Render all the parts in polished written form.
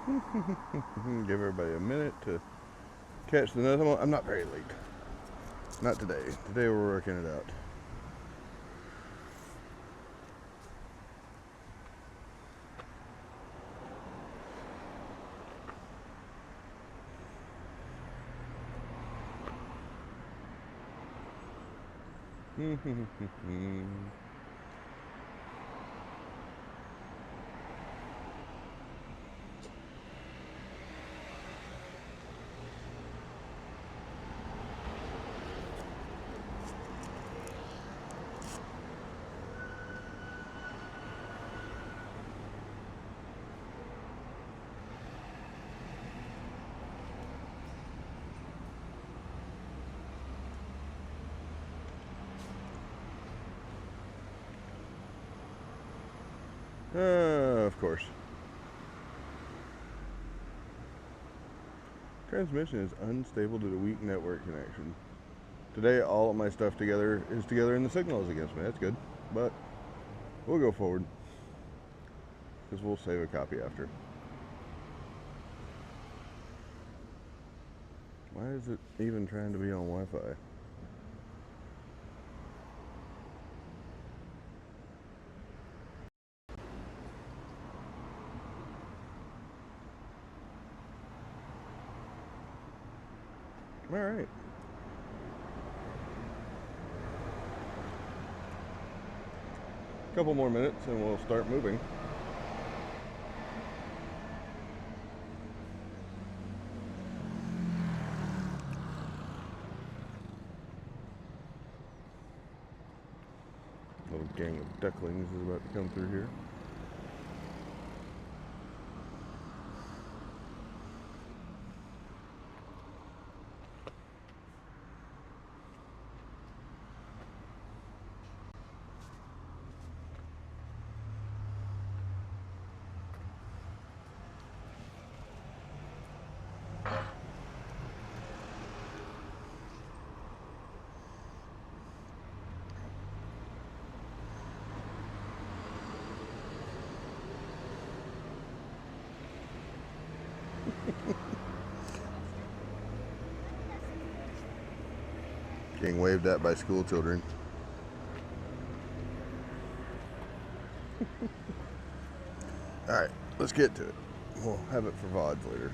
Give everybody a minute to catch the nut. I'm not very late. Not today. Today we're working it out. Of course. Transmission is unstable due to weak network connection. Today, all of my stuff is together and the signal is against me. That's good. But we'll go forward. Because we'll save a copy after. Why is it even trying to be on Wi-Fi? All right. A couple more minutes and we'll start moving. A little gang of ducklings is about to come through here. Getting waved at by school children. Alright, let's get to it. We'll have it for VODs later.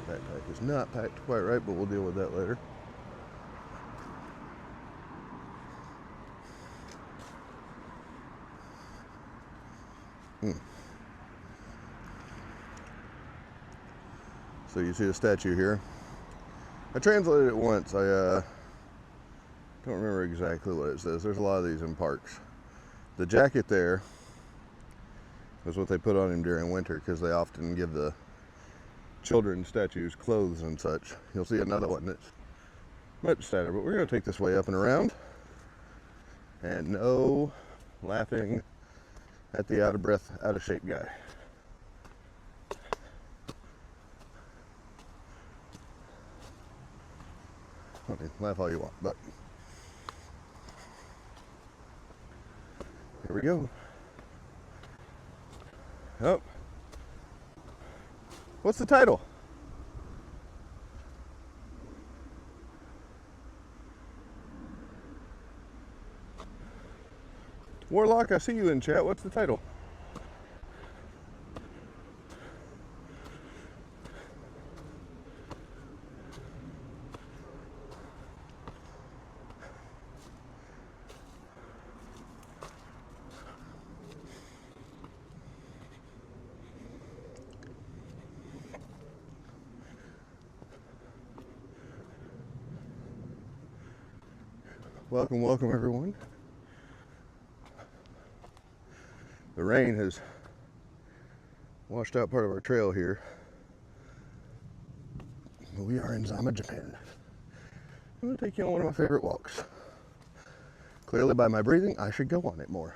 Backpack is not packed quite right, but we'll deal with that later. So you see the statue here. I translated it once. I don't remember exactly what it says. There's a lot of these in parks. The jacket there is what they put on him during winter because they often give the children's statues clothes and such. You'll see another one that's much sadder, but we're going to take this way up and around. And no laughing at the out of breath, out of shape guy. I mean, laugh all you want, but here we go. Oh, what's the title? Warlock, I see you in chat. What's the title? Welcome, welcome everyone. The rain has washed out part of our trail here. We are in Zama, Japan. I'm going to take you on one of my favorite walks. Clearly by my breathing, I should go on it more.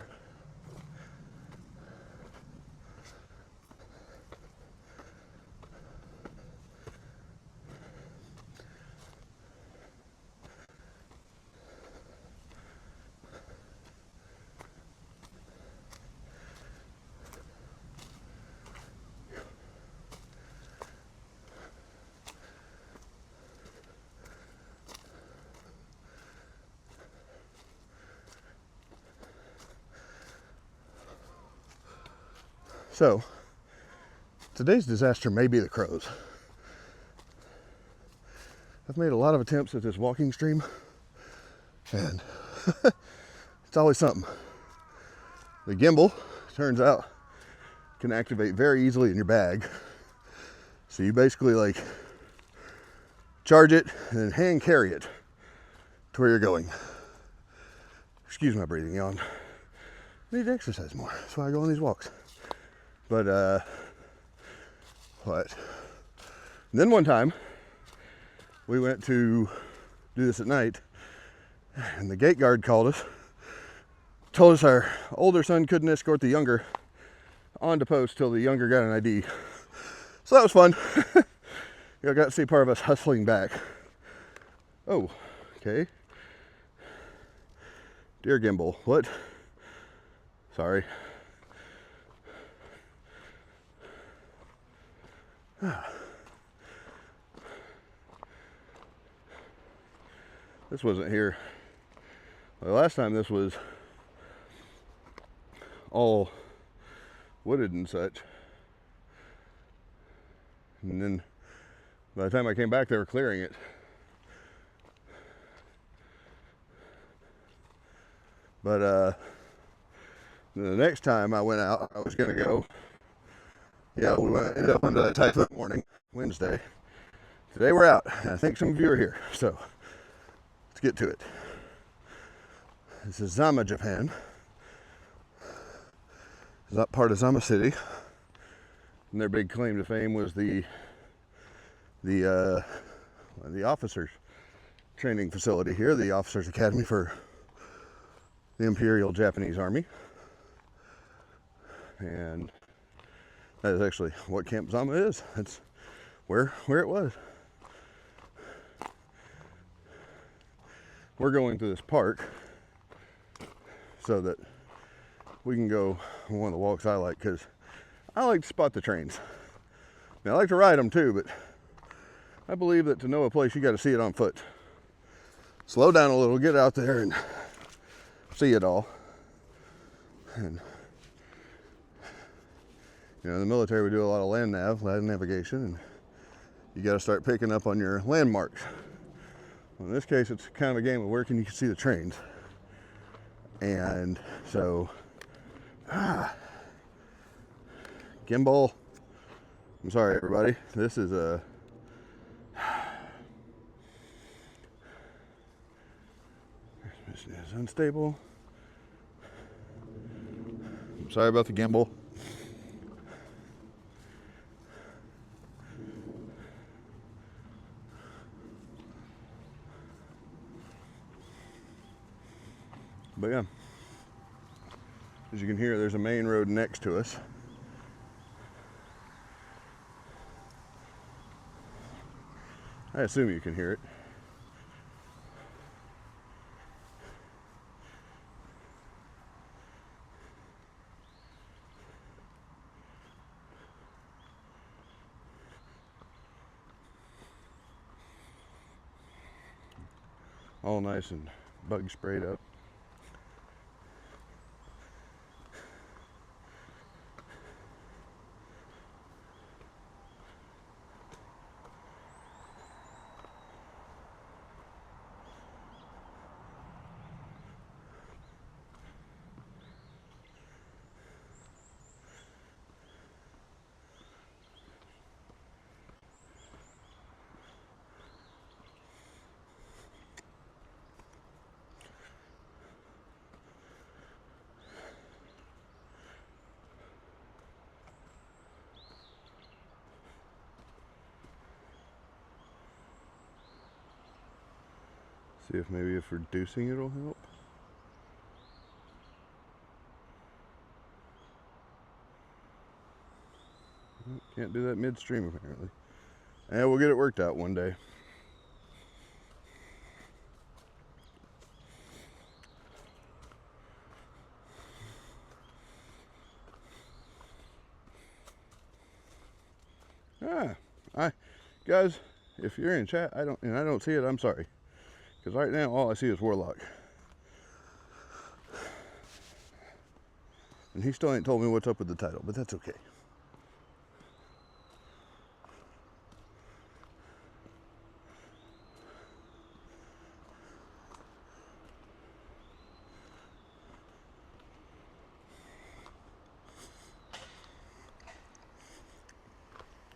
So, today's disaster may be the crows. I've made a lot of attempts at this walking stream, and it's always something. The gimbal, turns out, can activate very easily in your bag. So you basically like charge it and then hand carry it to where you're going. Excuse my breathing, yawn. I need to exercise more. That's why I go on these walks. But and then one time we went to do this at night, and the gate guard called us, told us our older son couldn't escort the younger onto post till the younger got an ID. So that was fun. I got to see part of us hustling back. Oh, okay. Dear gimbal, what? Sorry. This wasn't here. The last time this was all wooded and such. And then by the time I came back, they were clearing it. But the next time I went out, I was gonna go. Yeah, we ended up under that typhoon warning Wednesday. Today we're out. I think some of you are here, so let's get to it. This is Zama, Japan. It's not part of Zama City, and their big claim to fame was the officers training facility here, the Officers Academy for the Imperial Japanese Army. And that is actually what Camp Zama is. That's where it was. We're going to this park so that we can go on one of the walks I like, because I like to spot the trains. Now, I like to ride them too, but I believe that to know a place, you got to see it on foot. Slow down a little, get out there and see it all. And in the military, we do a lot of land navigation, and you got to start picking up on your landmarks. Well, in this case, it's kind of a game of where can you see the trains. And so, gimbal. I'm sorry, everybody. This is a transmission is unstable. I'm sorry about the gimbal. But yeah, as you can hear, there's a main road next to us. I assume you can hear it. All nice and bug sprayed up. See if maybe if reducing it'll help. Can't do that midstream apparently. And we'll get it worked out one day. Guys, if you're in chat, I don't see it, I'm sorry. Because right now all I see is Warlock. And he still ain't told me what's up with the title, but that's okay.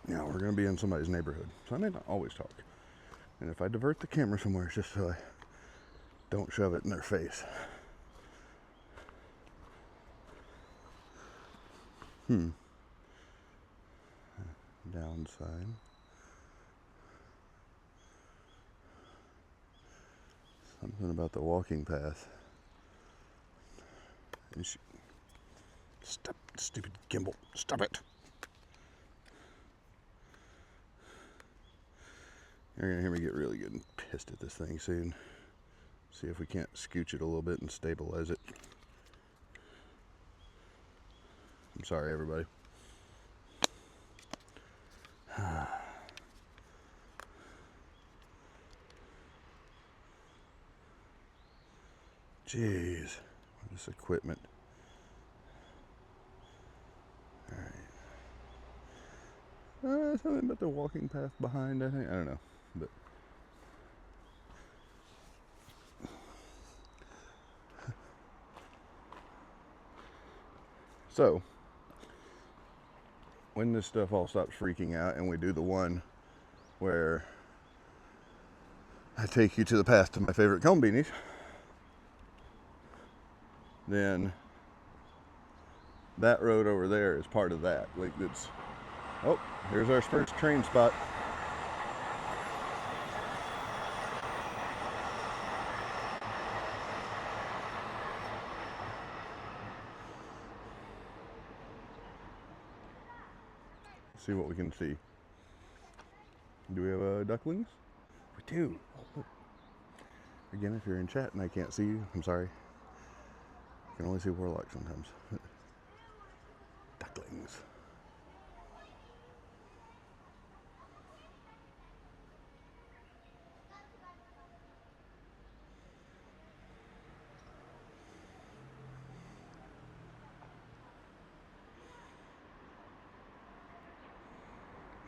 Now we're going to be in somebody's neighborhood, so I may not always talk. And if I divert the camera somewhere, it's just so I don't shove it in their face. Downside. Something about the walking path. Stop, stupid gimbal. Stop it. You're going to hear me get really good and pissed at this thing soon. See if we can't scooch it a little bit and stabilize it. I'm sorry, everybody. Jeez, this equipment. Alright. Something about the walking path behind, I think. I don't know. But so, when this stuff all stops freaking out and we do the one where I take you to the path to my favorite cone beanies, then that road over there is part of that. Like it's, oh, here's our first train spot. See what we can see. Do we have ducklings? We do. Oh, look. Again, if you're in chat and I can't see you, I'm sorry. I can only see warlock sometimes. Ducklings.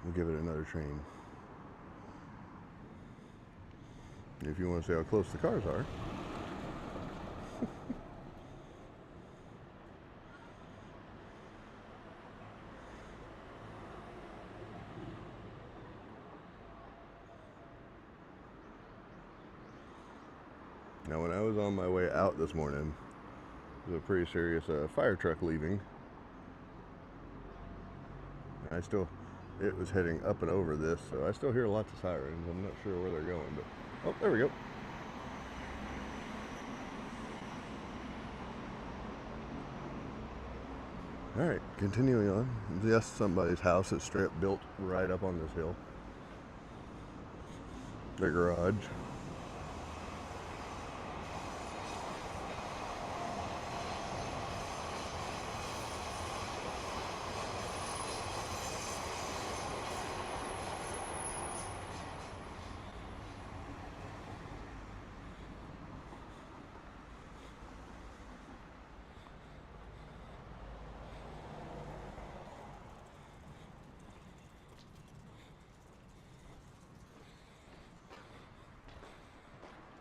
We'll give it another train. If you want to see how close the cars are. Now, when I was on my way out this morning, there was a pretty serious fire truck leaving. It was heading up and over this, so I still hear lots of sirens. I'm not sure where they're going, but, oh, there we go. All right, continuing on. Yes, somebody's house is straight up built right up on this hill. Their garage.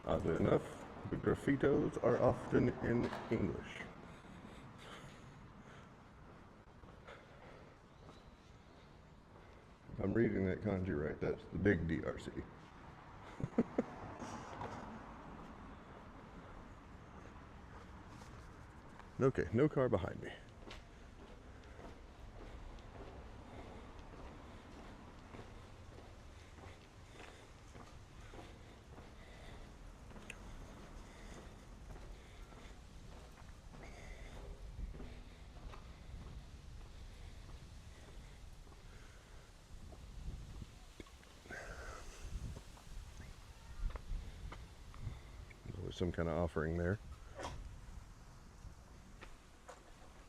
Oddly enough, the graffitos are often in English. If I'm reading that kanji right, that's the big DRC. Okay, no car behind me. Some kind of offering there.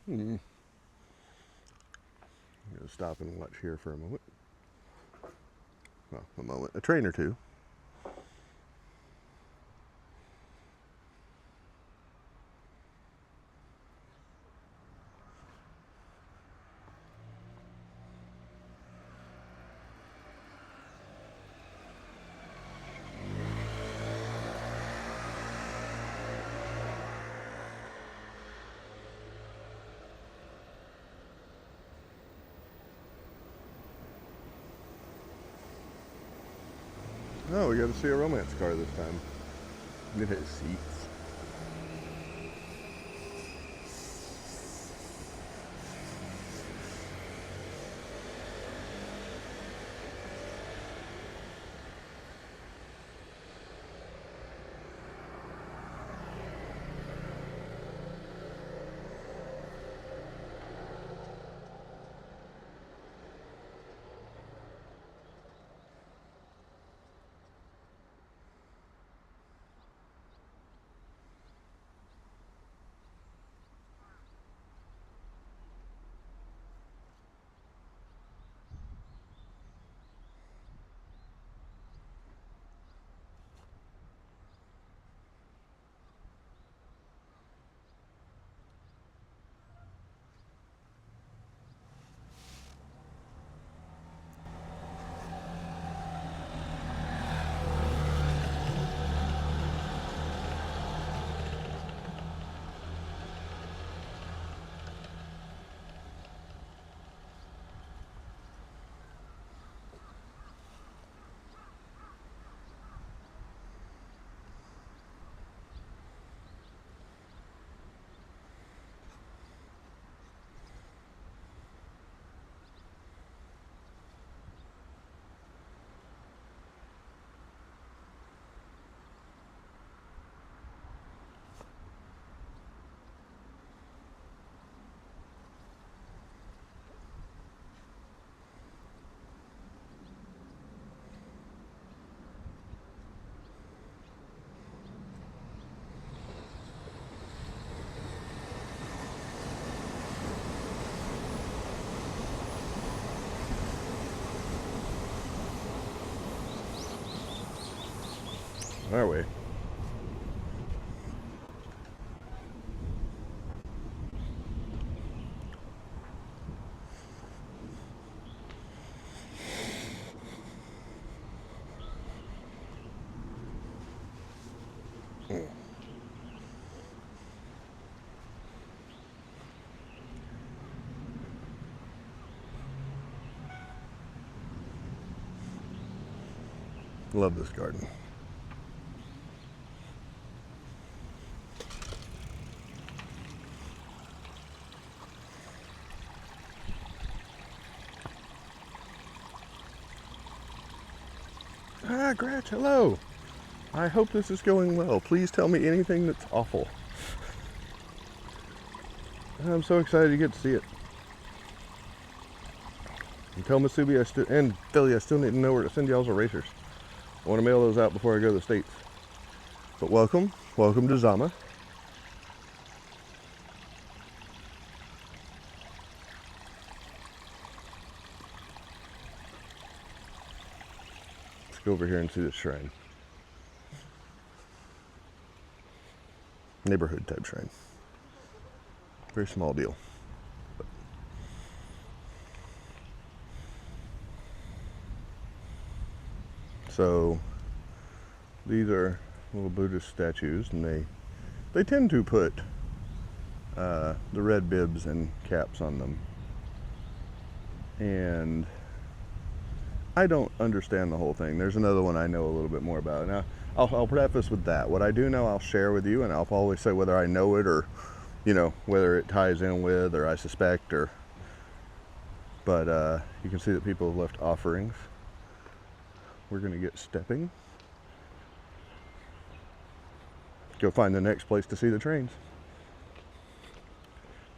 I'm gonna stop and watch here for a moment. Well, a moment, a train or two. Oh, we got to see a romance car this time. It has seats. Are we? Love this garden. Ah, Gretch, hello. I hope this is going well. Please tell me anything that's awful. I'm so excited to get to see it. And tell Masubi and Philly I still need to know where to send y'all's erasers. I want to mail those out before I go to the States. But welcome to Zama. Let's go over here and see this shrine. Neighborhood type shrine. Very small deal. So these are little Buddhist statues, and they tend to put the red bibs and caps on them. And I don't understand the whole thing. There's another one I know a little bit more about. Now, I'll preface with that. What I do know, I'll share with you, and I'll always say whether I know it or, whether it ties in with or I suspect or. But you can see that people have left offerings. We're going to get stepping. Go find the next place to see the trains.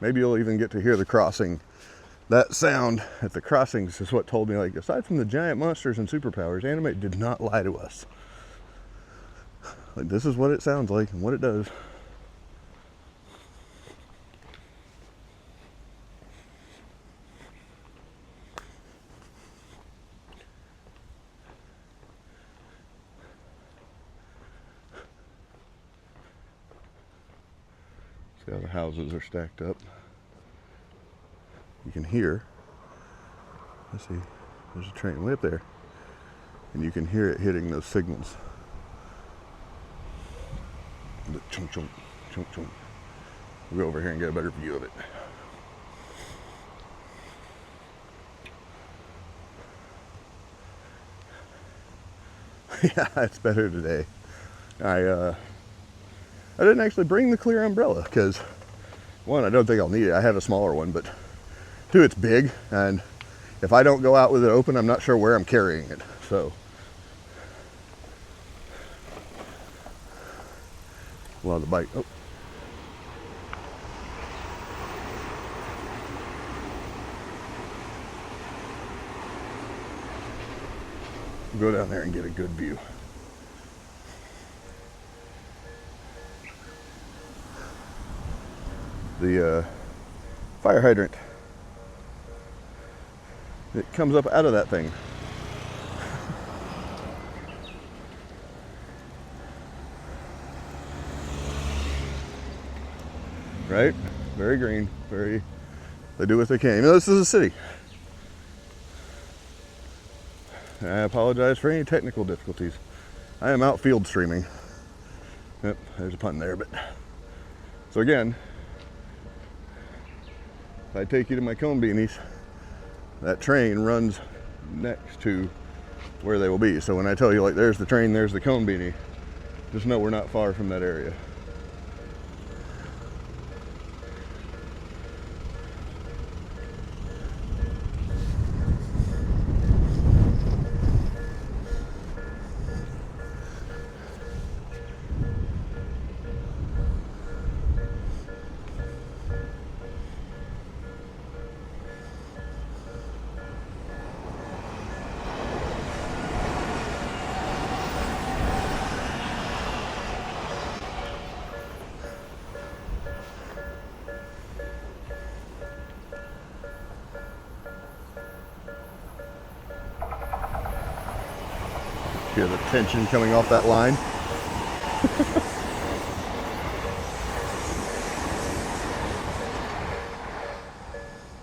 Maybe you'll even get to hear the crossing. That sound at the crossings is what told me, like, aside from the giant monsters and superpowers, anime did not lie to us. Like, this is what it sounds like and what it does. See how the houses are stacked up. You can hear, let's see, there's a train way up there, and you can hear it hitting those signals. The chunk chunk chunk chunk. We'll go over here and get a better view of it. Yeah, it's better today. I didn't actually bring the clear umbrella because, one, I don't think I'll need it. I have a smaller one, but two, it's big, and if I don't go out with it open, I'm not sure where I'm carrying it. So, well, the bike. Oh. Go down there and get a good view. The fire hydrant. It comes up out of that thing. Right? Very green. Very. They do what they can. You know, this is a city. I apologize for any technical difficulties. I am out field streaming. Yep, there's a pun there, but. So again, if I take you to my cone beanies, that train runs next to where they will be. So when I tell you, like, there's the train, there's the cone beanie, just know we're not far from that area. Hear the tension coming off that line.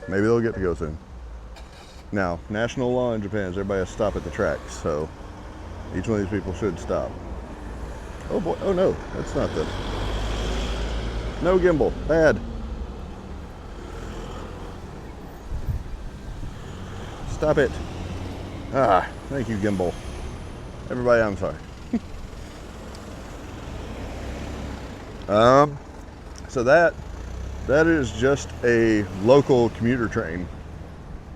Maybe they'll get to go soon. Now, national law in Japan is everybody has to stop at the tracks, so each one of these people should stop. Oh boy, oh no, that's not the... No gimbal, bad. Stop it. Ah, thank you, gimbal. Everybody, I'm sorry. So that is just a local commuter train.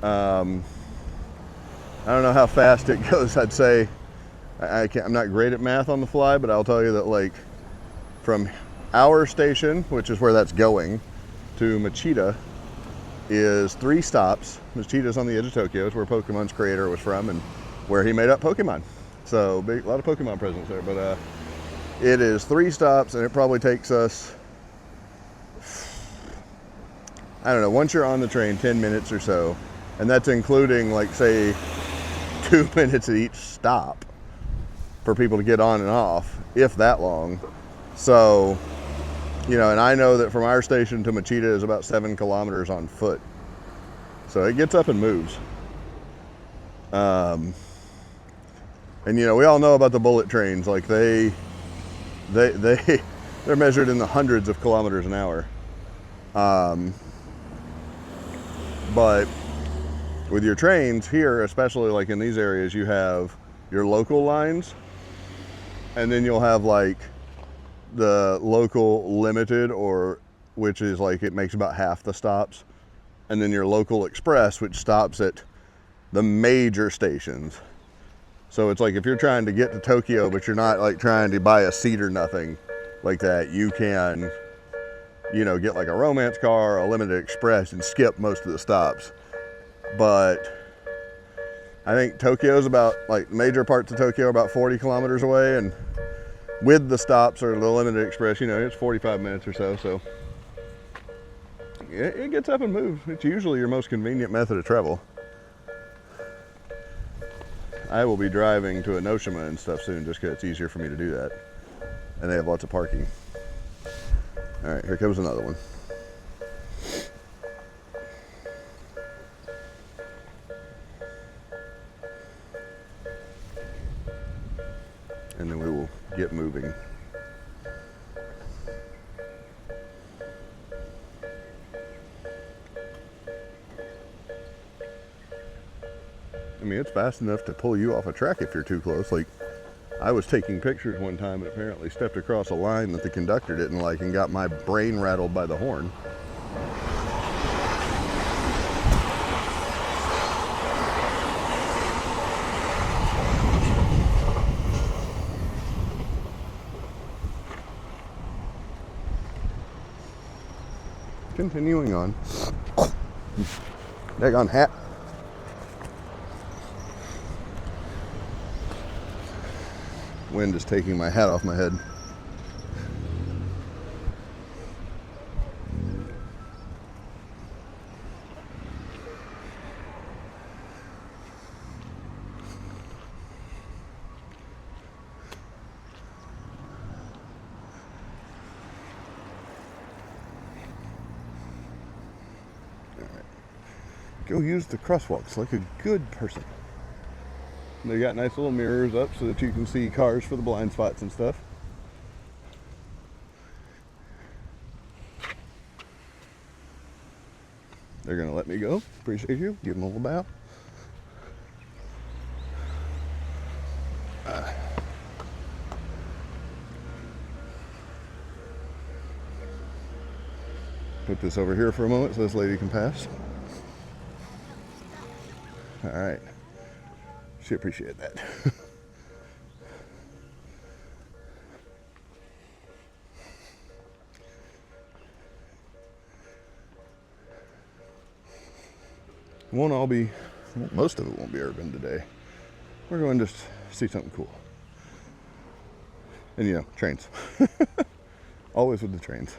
I don't know how fast it goes. I'd say I'm not great at math on the fly, but I'll tell you that, like, from our station, which is where that's going, to Machida is 3 stops. Machida's on the edge of Tokyo. It's where Pokemon's creator was from and where he made up Pokemon. So a lot of Pokemon presence there, but it is 3 stops, and it probably takes us, I don't know, once you're on the train, 10 minutes or so, and that's including, like, say 2 minutes at each stop for people to get on and off, if that long. So, you know, and I know that from our station to Machida is about 7 kilometers on foot, so it gets up and moves. And, you know, we all know about the bullet trains. Like, they're measured in the hundreds of kilometers an hour. But with your trains here, especially like in these areas, you have your local lines, and then you'll have like the local limited, or which is like it makes about half the stops, and then your local express, which stops at the major stations. So it's like if you're trying to get to Tokyo, but you're not like trying to buy a seat or nothing like that, you can, you know, get like a romance car, a limited express, and skip most of the stops. But I think Tokyo's about, like, major parts of Tokyo are about 40 kilometers away, and with the stops or the limited express, you know, it's 45 minutes or so. So it gets up and moves. It's usually your most convenient method of travel. I will be driving to Enoshima and stuff soon just because it's easier for me to do that. And they have lots of parking. All right, here comes another one. And then we will get moving. I mean, it's fast enough to pull you off a track if you're too close. Like, I was taking pictures one time and apparently stepped across a line that the conductor didn't like and got my brain rattled by the horn. Continuing on. Daggone hat. Wind is taking my hat off my head. Go use the crosswalks like a good person. They got nice little mirrors up so that you can see cars for the blind spots and stuff. They're gonna let me go. Appreciate you. Give them a little bow. Put this over here for a moment so this lady can pass. All right. She appreciated that. Won't all be, most of it won't be urban today. We're going to see something cool. And you know, trains. Always with the trains.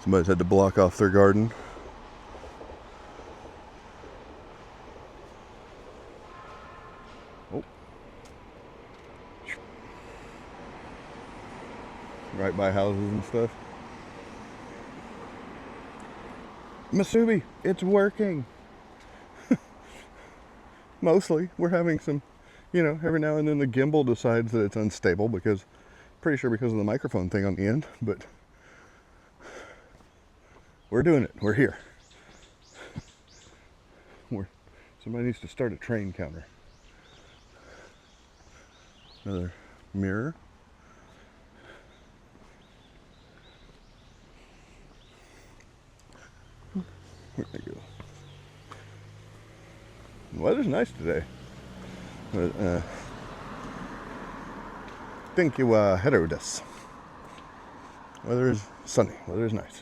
Somebody's had to block off their garden. Oh. Right by houses and stuff. Masubi, it's working. Mostly. We're having some, you know, every now and then the gimbal decides that it's unstable because, pretty sure because of the microphone thing on the end, but we're doing it. We're here. Somebody needs to start a train counter. Another mirror. Where'd they go? The weather's nice today. Thank you, Herodes. Weather is sunny. Weather is nice.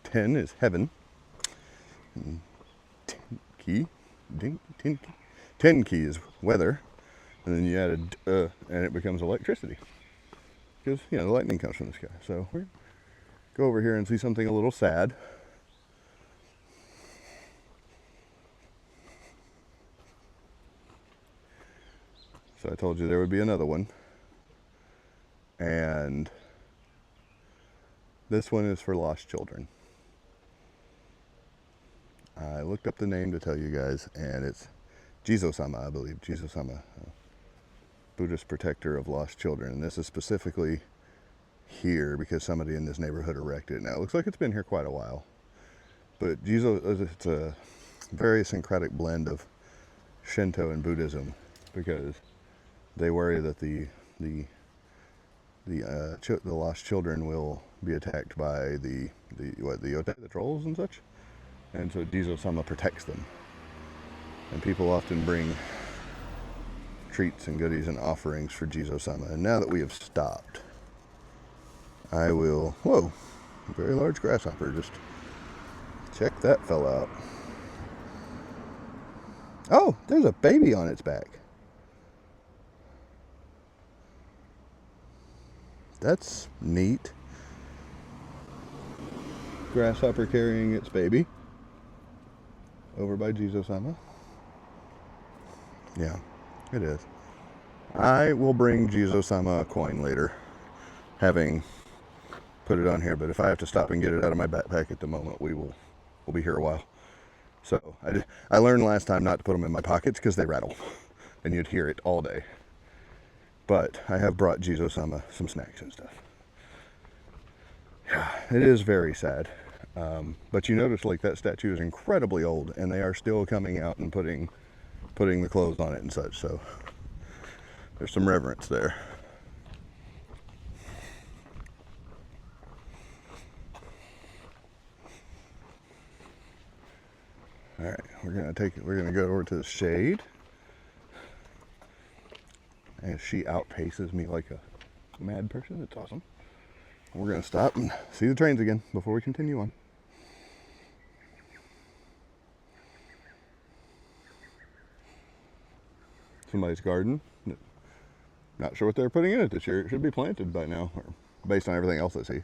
10 is heaven. 10 key is weather. And then you add and it becomes electricity. Because, you know, the lightning comes from the sky. So we're go over here and see something a little sad. So I told you there would be another one. And this one is for lost children. I looked up the name to tell you guys, and it's Zama, I believe. Zama, Buddhist protector of lost children. And this is specifically here because somebody in this neighborhood erected it. Now, it looks like it's been here quite a while. But it's a very syncretic blend of Shinto and Buddhism because they worry that the lost children will be attacked by the yotai, the trolls and such. And so Sama protects them. And people often bring treats and goodies and offerings for Sama. And now that we have stopped, I will, whoa, a very large grasshopper. Just check that fella out. Oh, there's a baby on its back. That's neat. Grasshopper carrying its baby over by Sama. Yeah, it is. I will bring Sama a coin later, having put it on here, but if I have to stop and get it out of my backpack at the moment, we'll be here a while. So I learned last time not to put them in my pockets because they rattle. and you'd hear it all day. But I have brought Zama some snacks and stuff. Yeah, it is very sad. But you notice like that statue is incredibly old, and they are still coming out and putting the clothes on it and such, so there's some reverence there. All right, we're gonna go over to the shade. And she outpaces me like a mad person. It's awesome. We're gonna stop and see the trains again before we continue on. Somebody's garden. Not sure what they're putting in it this year. It should be planted by now, or based on everything else I see.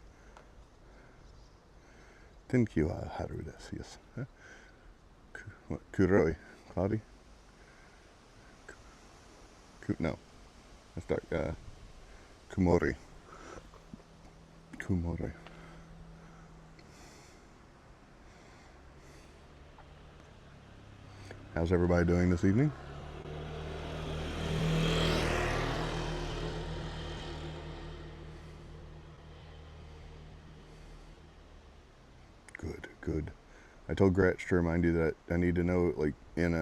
Thank you, haru desu. Yes. What? Kuroi? Cloudy? No. Let's start. Kumori. Kumori. How's everybody doing this evening? Good. I told Gretch to remind you that I need to know, like, in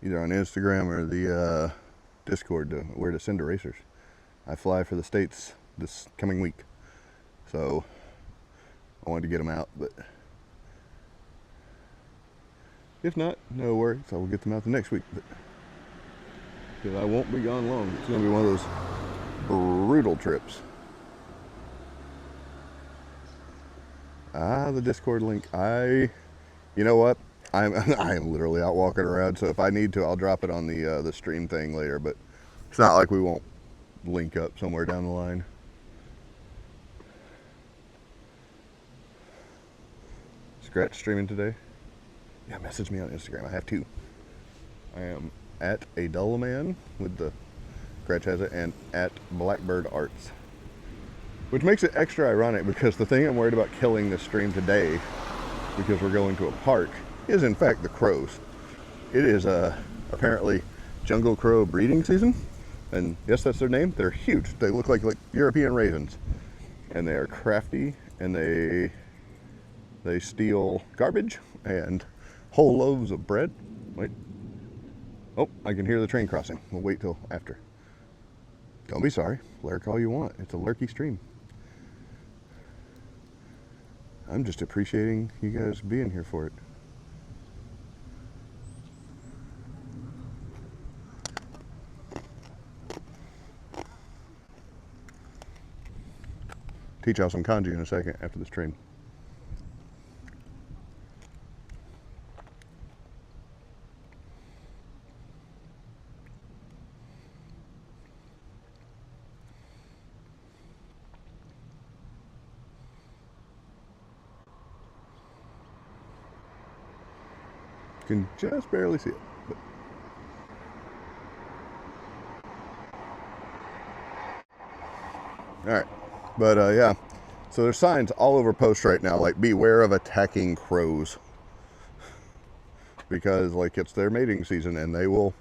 either on Instagram or the Discord, where to send erasers. I fly for the States this coming week, so I wanted to get them out, but if not, no worries. I will get them out the next week, but because I won't be gone long. It's going to be one of those brutal trips. The Discord link. You know what? I'm literally out walking around, so if I need to, I'll drop it on the stream thing later. But it's not like we won't link up somewhere down the line. Scratch streaming today? Yeah, message me on Instagram. I have two. I am at a dull man with the Scratch has it, and at Blackbird Arts. Which makes it extra ironic because the thing I'm worried about killing this stream today, because we're going to a park, is in fact the crows. It is apparently jungle crow breeding season, and yes, that's their name. They're huge. They look like European raisins, and they are crafty, and they steal garbage and whole loaves of bread. Wait. Oh, I can hear the train crossing. We'll wait till after. Don't be sorry. Lurk all you want. It's a lurky stream. I'm just appreciating you guys being here for it. Teach y'all some kanji in a second after this train. Can just barely see it. But. All right, but yeah. So there's signs all over posts right now, like beware of attacking crows, because like it's their mating season and they will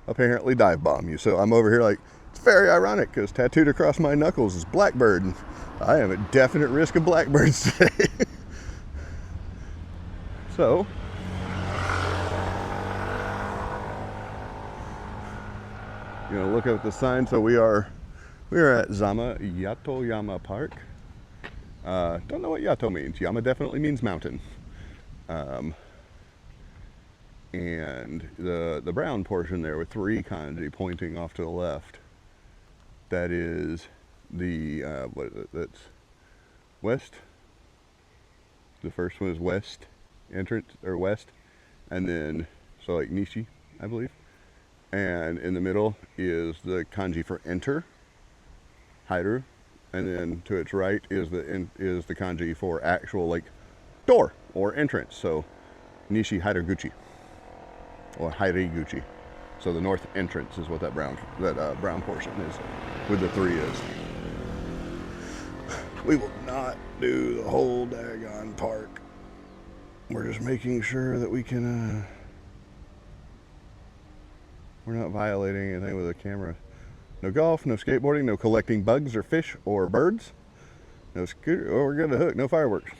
apparently dive bomb you. So I'm over here like, it's very ironic because tattooed across my knuckles is Blackbird, and I am at definite risk of blackbirds today. So. You know, look at the sign. So we are at Zama, Yatoyama Park. Don't know what Yato means. Yama definitely means mountain. And the brown portion there with 3 kanji pointing off to the left, that is the what is it? That's west. The first one is west entrance, or west, and then so like Nishi, I believe. And in the middle is the kanji for enter, Hairu, and then to its right is the kanji for actual like door or entrance. So Nishi Hairaguchi or Hairiguchi. So the north entrance is what that brown portion is, with the 3 is. We will not do the whole daggone park. We're just making sure that we can. We're not violating anything with a camera. No golf, no skateboarding, no collecting bugs or fish or birds. No scooter. Oh, we're good to hook. No fireworks.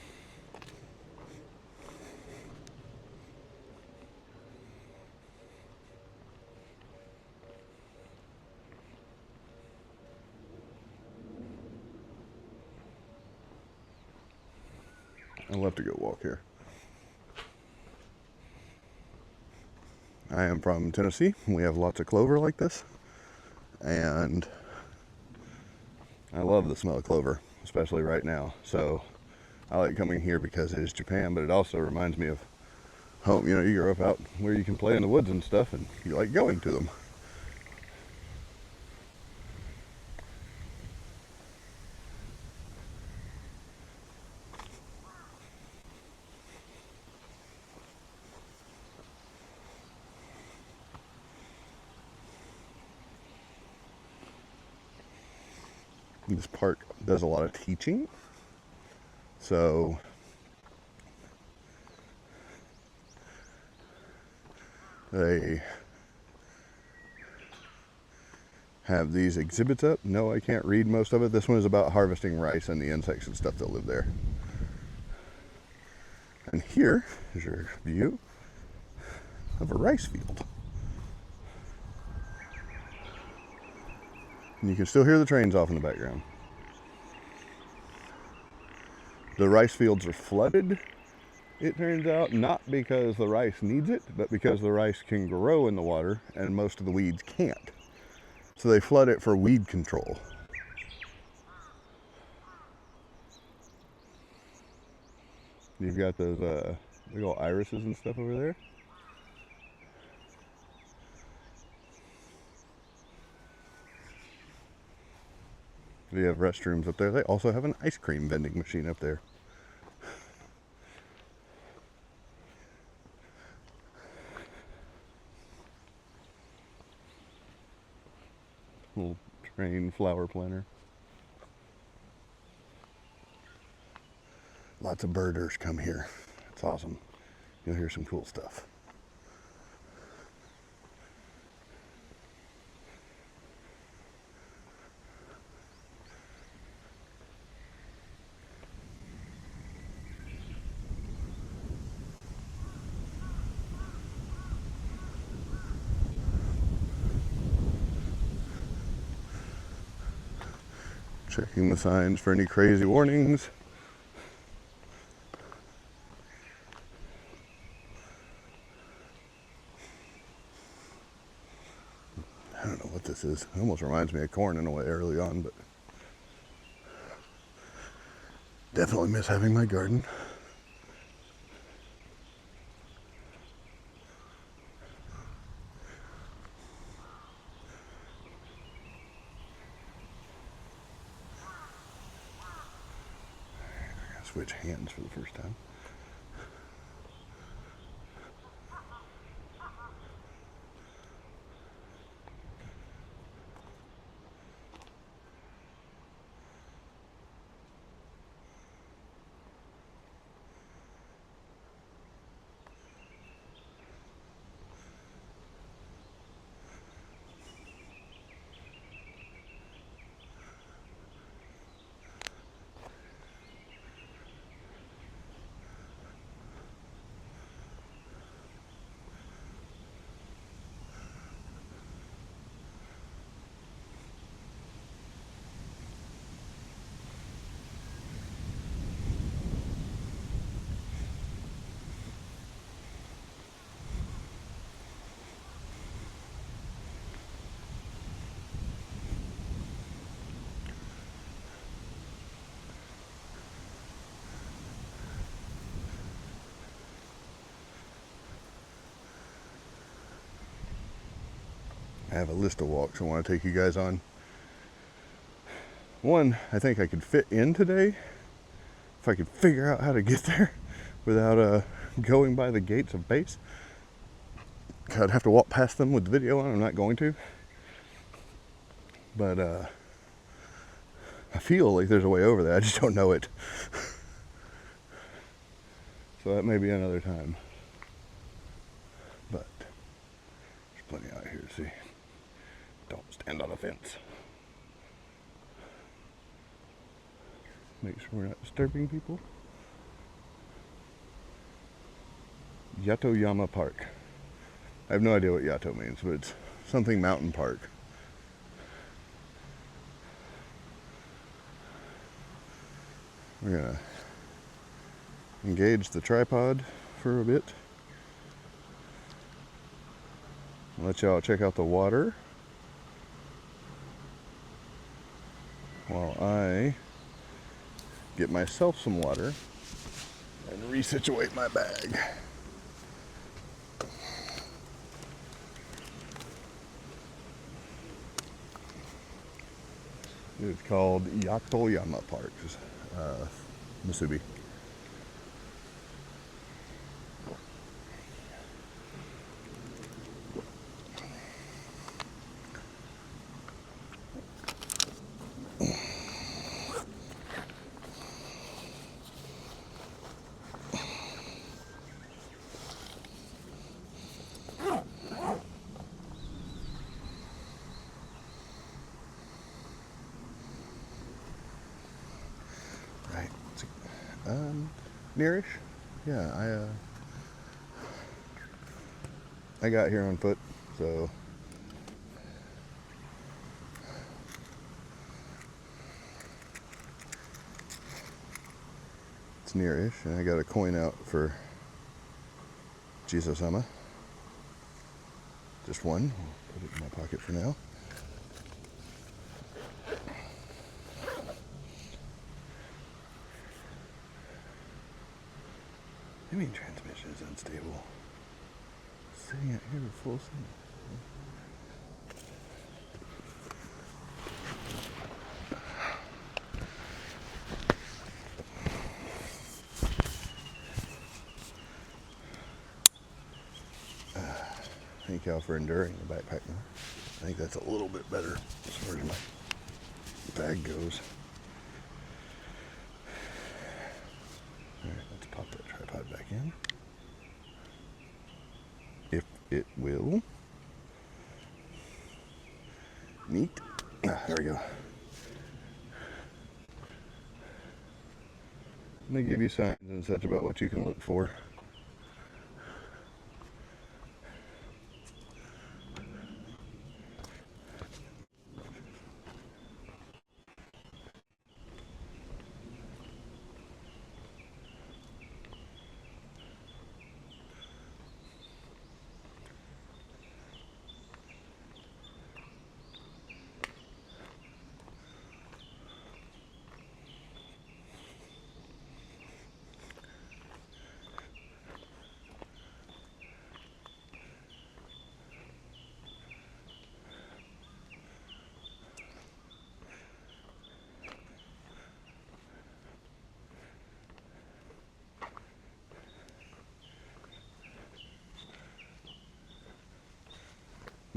I'd love to go walk here. I am from Tennessee. We have lots of clover like this. And I love the smell of clover, especially right now. So I like coming here because it is Japan, but it also reminds me of home. You know, you grow up out where you can play in the woods and stuff, and you like going to them. This park does a lot of teaching. So they have these exhibits up. No, I can't read most of it. This one is about harvesting rice and the insects and stuff that live there. And here is your view of a rice field. And you can still hear the trains off in the background. The rice fields are flooded, it turns out, not because the rice needs it, but because the rice can grow in the water and most of the weeds can't. So they flood it for weed control. You've got those big old irises and stuff over there. They have restrooms up there. They also have an ice cream vending machine up there. Little train flower planter. Lots of birders come here. It's awesome. You'll hear some cool stuff. Checking the signs for any crazy warnings. I don't know what this is. It almost reminds me of corn in a way early on, but definitely miss having my garden. Switch hands for the first time. I have a list of walks I want to take you guys on. One, I think I could fit in today if I could figure out how to get there without going by the gates of base. I'd have to walk past them with the video on. I'm not going to. But I feel like there's a way over there. I just don't know it. So that may be another time. But there's plenty out here, see? Don't stand on a fence. Make sure we're not disturbing people. Yatoyama Park. I have no idea what Yato means, but it's something mountain park. We're gonna engage the tripod for a bit. Let y'all check out the water while I get myself some water and resituate my bag. It's called Yatoyama Park, Masubi. Right. Nearish. Yeah, I got here on foot, so it's nearish, and I got a coin out for Zama. Just one. I'll put it in my pocket for now. I mean, transmission is unstable. Sitting out here with full steam. Thank y'all for enduring the backpack now. I think that's a little bit better as far as my bag goes. Alright, let's pop that tripod back in. If it will. Neat. There we go. They give you signs and such about what you can look for.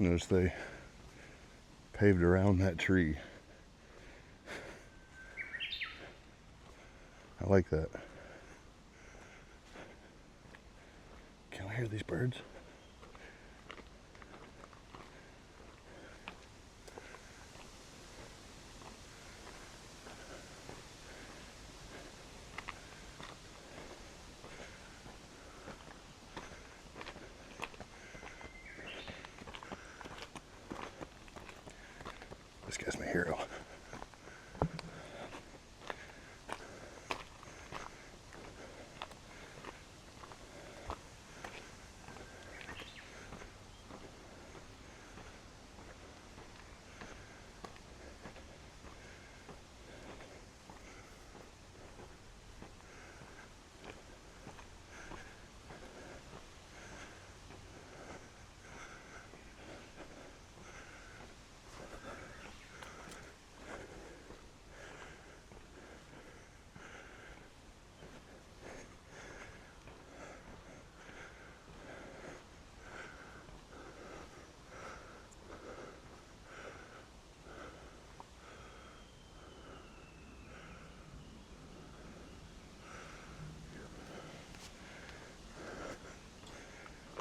Notice they paved around that tree. I like that. Can I hear these birds? This guy's my hero.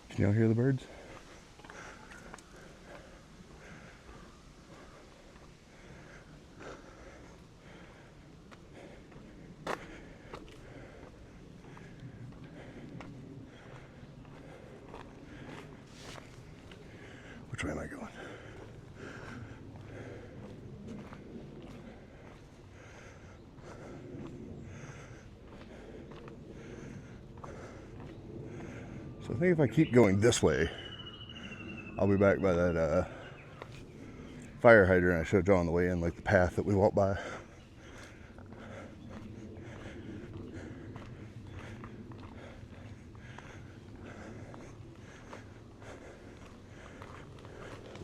Can y'all hear the birds? So I think if I keep going this way, I'll be back by that fire hydrant I showed you on the way in, like the path that we walked by.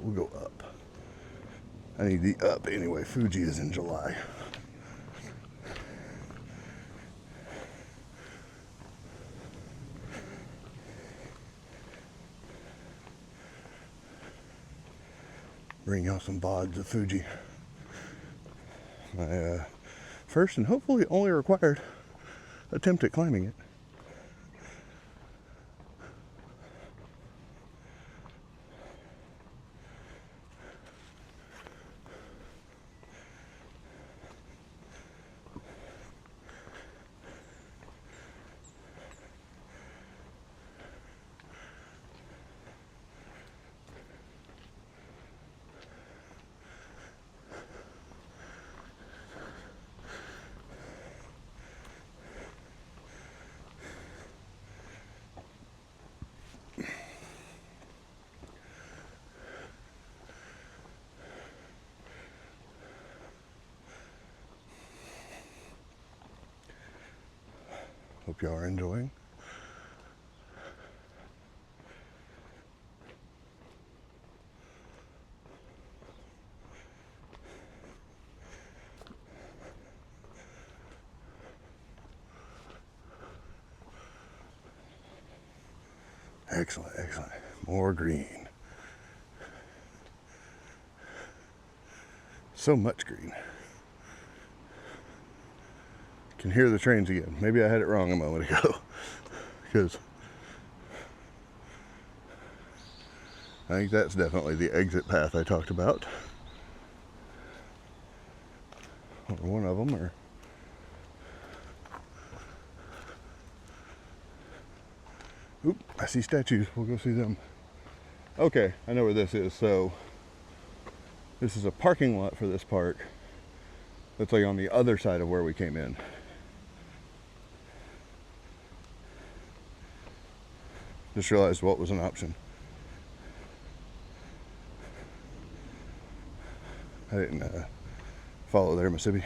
We'll go up. I need the up anyway. Fuji is in July. Bring y'all some VODs of Fuji. My first and hopefully only required attempt at climbing it. Hope y'all are enjoying. Excellent, excellent. More green. So much green. Can hear the trains again. Maybe I had it wrong a moment ago, because I think that's definitely the exit path I talked about, or one of them. Or oop, I see statues. We'll go see them. Okay, I know where this is. So this is a parking lot for this park that's like on the other side of where we came in. Just realized what was an option. I didn't follow there, Mississippi.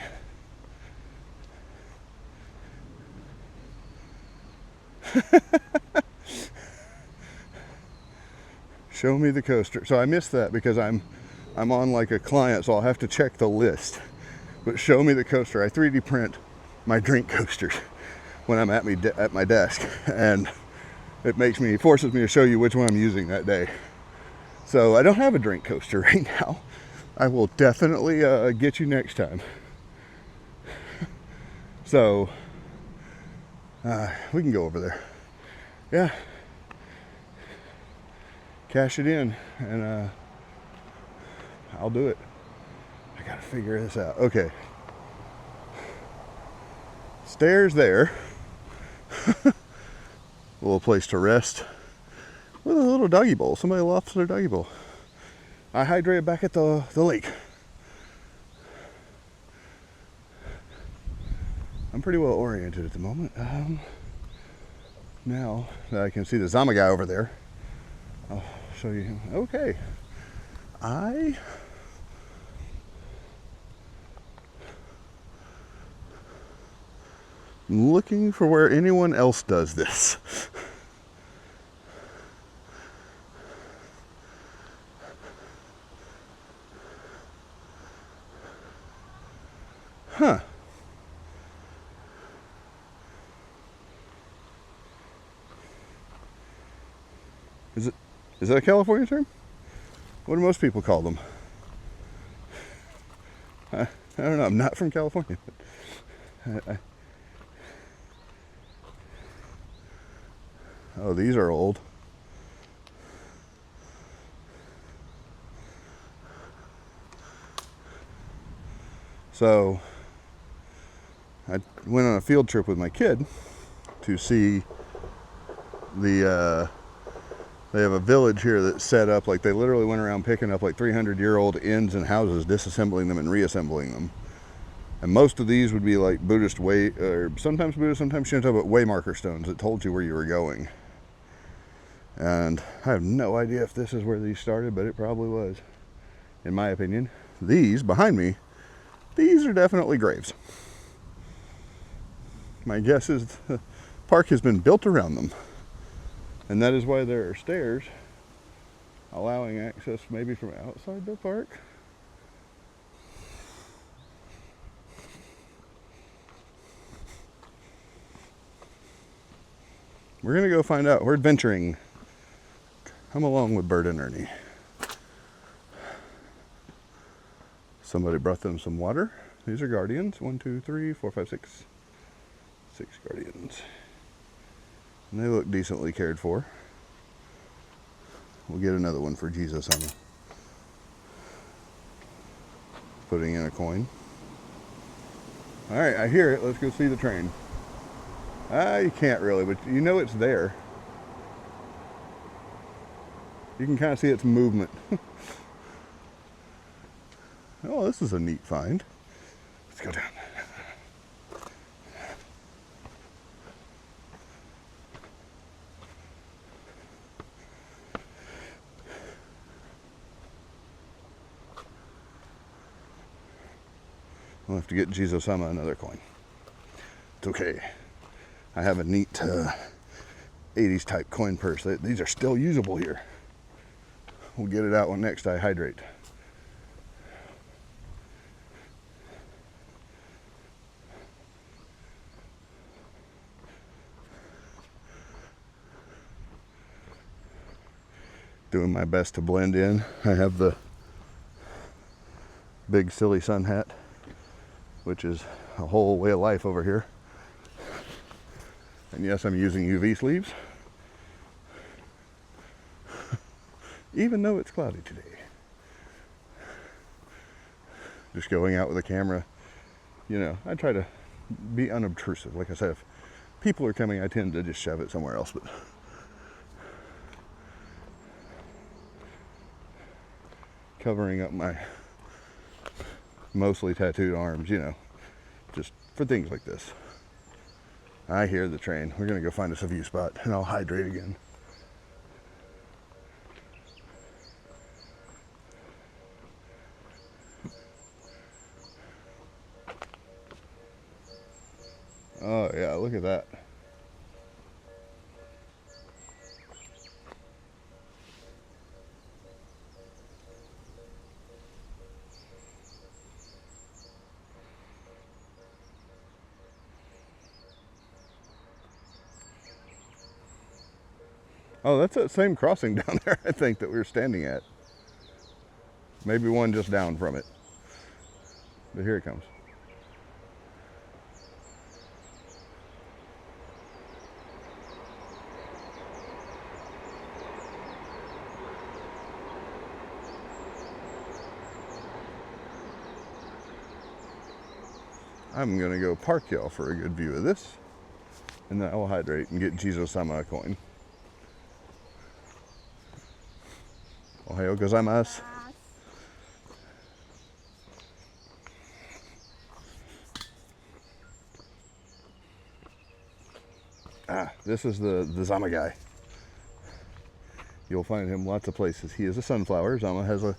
Show me the coaster. So I missed that because I'm on like a client, so I'll have to check the list. But show me the coaster. I 3D print my drink coasters when I'm at my desk, and it forces me to show you which one I'm using that day. So I don't have a drink coaster right now. I will definitely get you next time. So we can go over there. Yeah. Cash it in, and I'll do it. I gotta figure this out. Okay. Stairs there. A little place to rest with a little doggy bowl. Somebody lofts their doggy bowl. I hydrated back at the lake. I'm pretty well oriented at the moment. Now that I can see the Zama guy over there, I'll show you him. Okay. I'm looking for where anyone else does this. Huh. Is that a California term? What do most people call them? I don't know. I'm not from California. But oh, these are old. So I went on a field trip with my kid to see they have a village here that's set up, like they literally went around picking up like 300-year-old inns and houses, disassembling them and reassembling them. And most of these would be like Buddhist or sometimes Buddhist, sometimes Shinto, but way marker stones that told you where you were going. And I have no idea if this is where these started, but it probably was, in my opinion. These behind me, these are definitely graves. My guess is the park has been built around them. And that is why there are stairs allowing access maybe from outside the park. We're gonna go find out. We're adventuring. Come along with Bert and Ernie. Somebody brought them some water. These are guardians. 1, 2, 3, 4, 5, 6. 6 guardians. And they look decently cared for. We'll get another one for Jesus on putting in a coin. All right, I hear it. Let's go see the train. You can't really, but you know it's there. You can kind of see its movement. Oh, this is a neat find. Let's go down. I'll have to get Zama another coin. It's okay. I have a neat 80s type coin purse. These are still usable here. We'll get it out when next I hydrate. Doing my best to blend in. I have the big silly sun hat, which is a whole way of life over here. And yes, I'm using UV sleeves, even though it's cloudy today. Just going out with a camera, you know, I try to be unobtrusive. Like I said, if people are coming, I tend to just shove it somewhere else, but covering up my mostly tattooed arms, you know, just for things like this. I hear the train. We're gonna go find us a view spot and I'll hydrate again. Oh yeah, look at that. Oh, that's that same crossing down there, I think, that we were standing at. Maybe one just down from it. But here it comes. I'm gonna go park y'all for a good view of this, and then I will hydrate and get Zama a coin. Ohayou gozaimasu. This is the Zama guy. You'll find him lots of places. He is a sunflower. Zama has a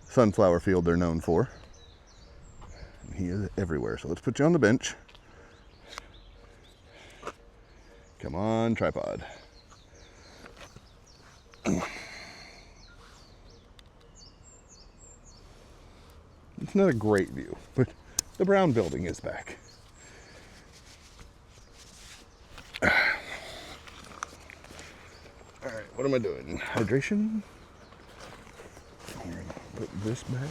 sunflower field they're known for. And he is everywhere. So let's put you on the bench. Come on, tripod. It's not a great view, but the brown building is back. All right, what am I doing? Hydration. I'm gonna put this back.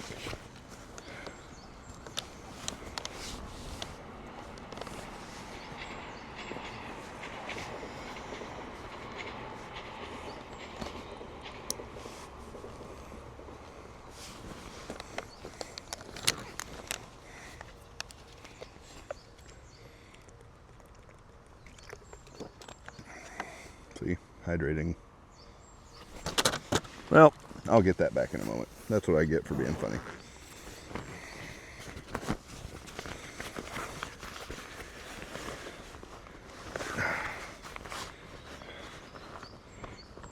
See, hydrating. Well, I'll get that back in a moment. That's what I get for being funny.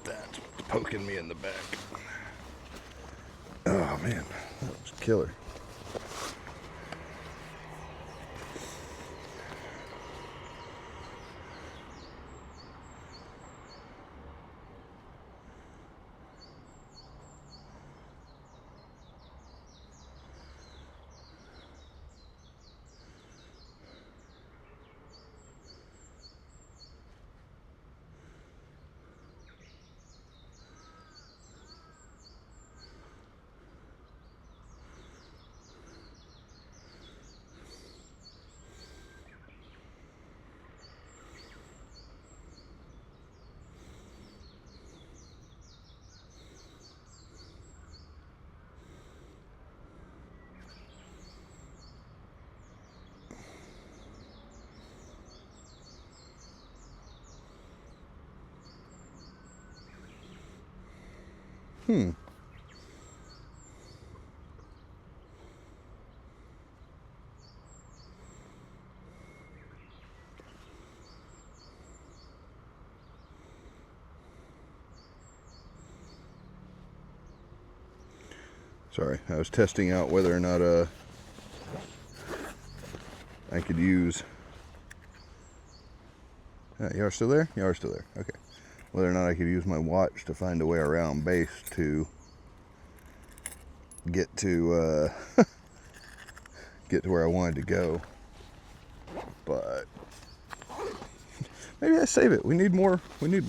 That's poking me in the back. Oh man, that was killer. Sorry, I was testing out whether or not I could use... you are still there? You are still there. Okay. Whether or not I could use my watch to find a way around base to get to get to where I wanted to go. But maybe I save it. We need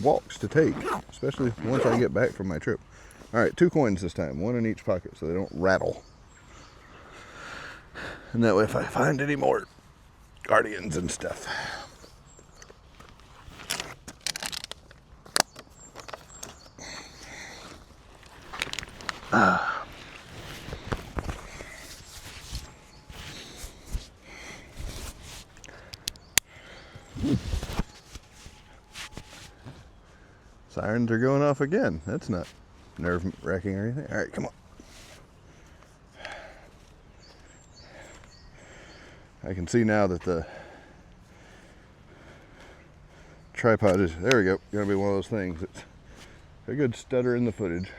walks to take, especially once I get back from my trip. All right, 2 coins this time, 1 in each pocket so they don't rattle. And that way if I find any more guardians and stuff. Sirens are going off again. That's not nerve-wracking or anything. All right, come on. I can see now that the tripod is, there we go, gonna be one of those things. It's a good stutter in the footage.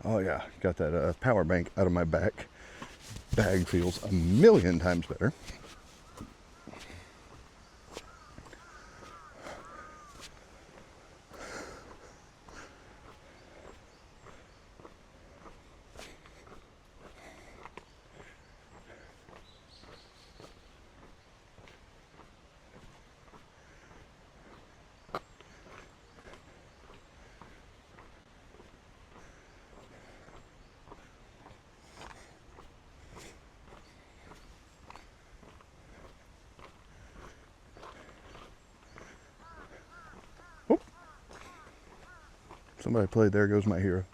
Oh yeah, got that power bank out of my back. Bag feels a million times better. Somebody played There Goes My Hero.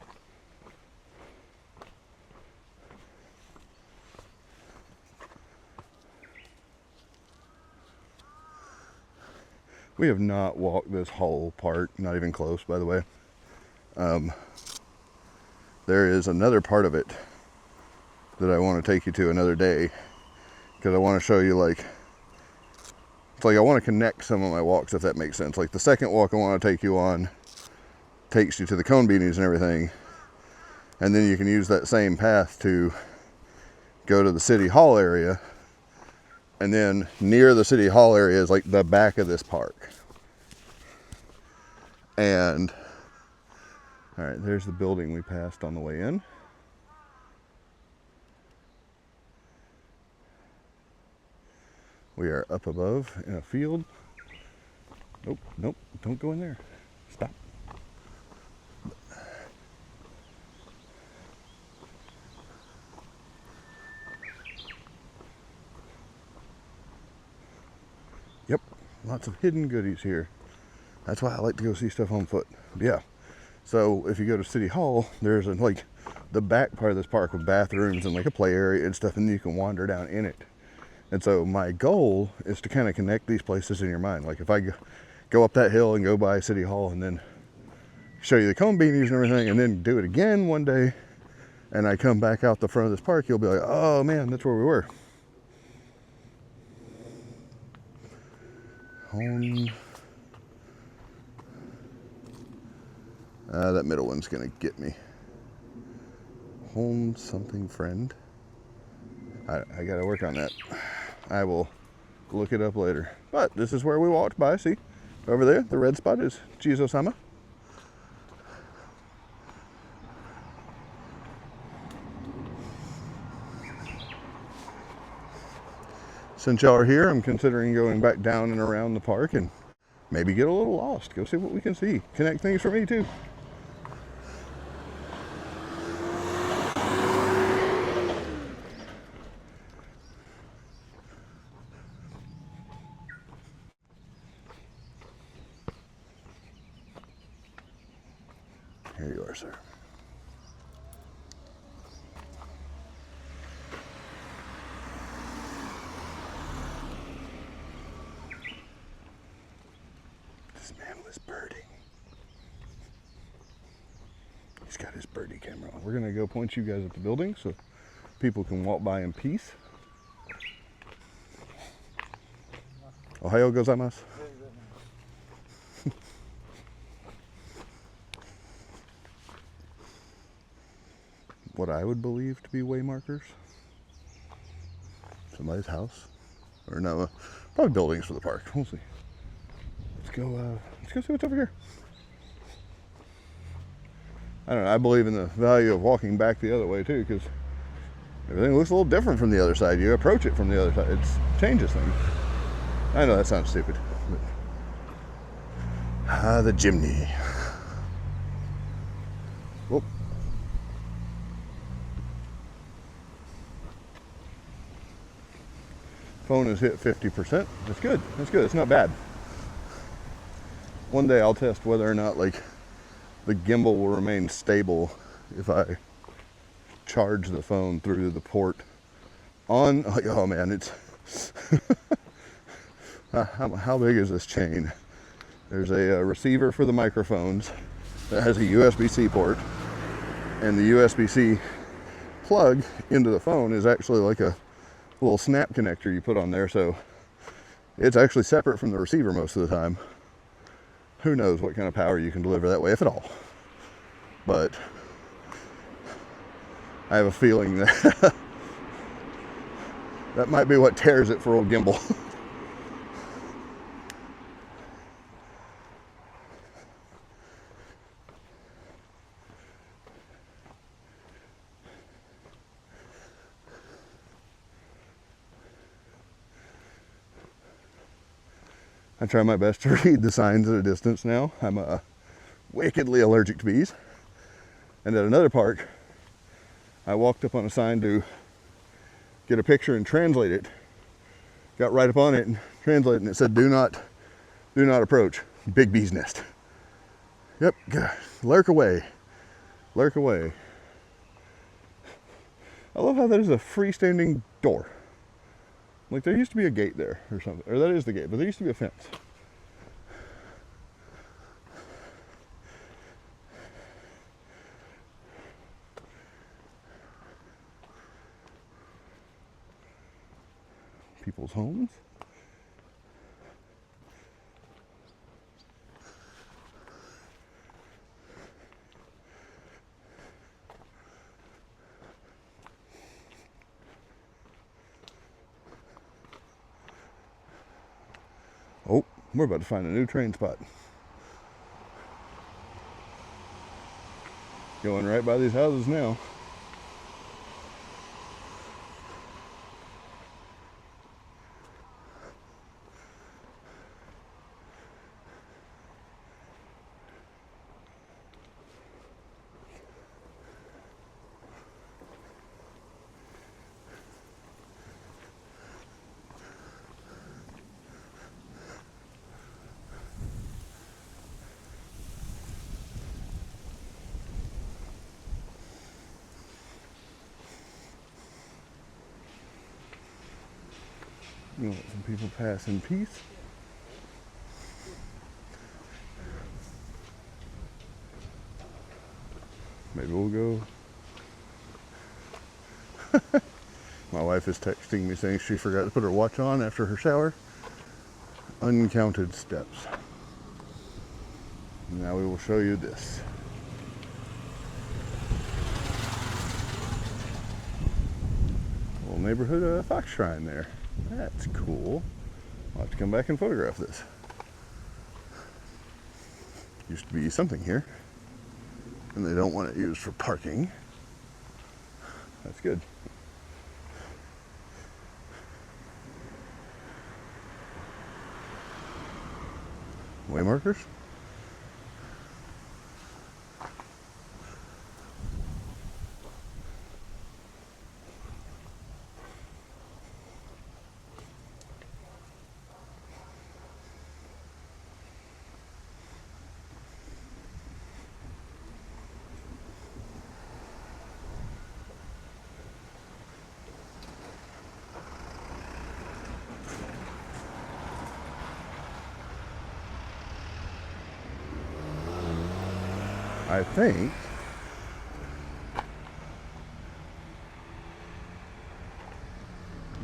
We have not walked this whole park, not even close, by the way. There is another part of it that I want to take you to another day, because I want to show you, like, it's like I want to connect some of my walks, if that makes sense. Like the second walk I want to take you on takes you to the cone beanies and everything, and then you can use that same path to go to the city hall area, and then near the city hall area is like the back of this park. And all right, there's the building we passed on the way in. We are up above in a field. Nope, don't go in there. Stop. Yep, lots of hidden goodies here. That's why I like to go see stuff on foot. Yeah, so if you go to City Hall, there's like the back part of this park with bathrooms and like a play area and stuff, and then you can wander down in it. And so my goal is to kind of connect these places in your mind. Like if I go up that hill and go by City Hall and then show you the cone beanies and everything, and then do it again one day, and I come back out the front of this park, you'll be like, oh man, that's where we were. Home. That middle one's gonna get me. Home something friend. I gotta work on that. I will look it up later. But this is where we walked by, see? Over there, the red spot is Zama. Since y'all are here, I'm considering going back down and around the park and maybe get a little lost. Go see what we can see. Connect things for me too. Here you are, sir. This man was birding. He's got his birdie camera on. We're gonna go point you guys at the building so people can walk by in peace. Ohayou gozaimasu. What I would believe to be way markers. Somebody's house. Or no, probably buildings for the park. We'll see. Let's go see what's over here. I don't know, I believe in the value of walking back the other way too, because everything looks a little different from the other side. You approach it from the other side, it changes things. I know that sounds stupid. But... the chimney. Whoop. Phone has hit 50%. That's good. That's good. It's not bad. One day I'll test whether or not like the gimbal will remain stable if I charge the phone through the port on. Oh man, it's how big is this chain? There's a receiver for the microphones that has a USB-C port, and the USB-C plug into the phone is actually like a little snap connector you put on there, so it's actually separate from the receiver most of the time. Who knows what kind of power you can deliver that way, if at all. But I have a feeling that that might be what tears it for old gimbal. I try my best to read the signs at a distance now. I'm wickedly allergic to bees. And at another park, I walked up on a sign to get a picture and translate it. Got right up on it and translated, and it said, do not approach, big bee's nest. Yep, lurk away, lurk away. I love how that is a freestanding door. Like there used to be a gate there or something, or that is the gate, but there used to be a fence. People's homes. Oh, we're about to find a new train spot. Going right by these houses now. You know, some people pass in peace. My wife is texting me saying she forgot to put her watch on after her shower. Uncounted steps. Now we will show you this. Little neighborhood fox shrine there. That's cool. I'll have to come back and photograph this. Used to be something here, and they don't want it used for parking. That's good. Way markers. I think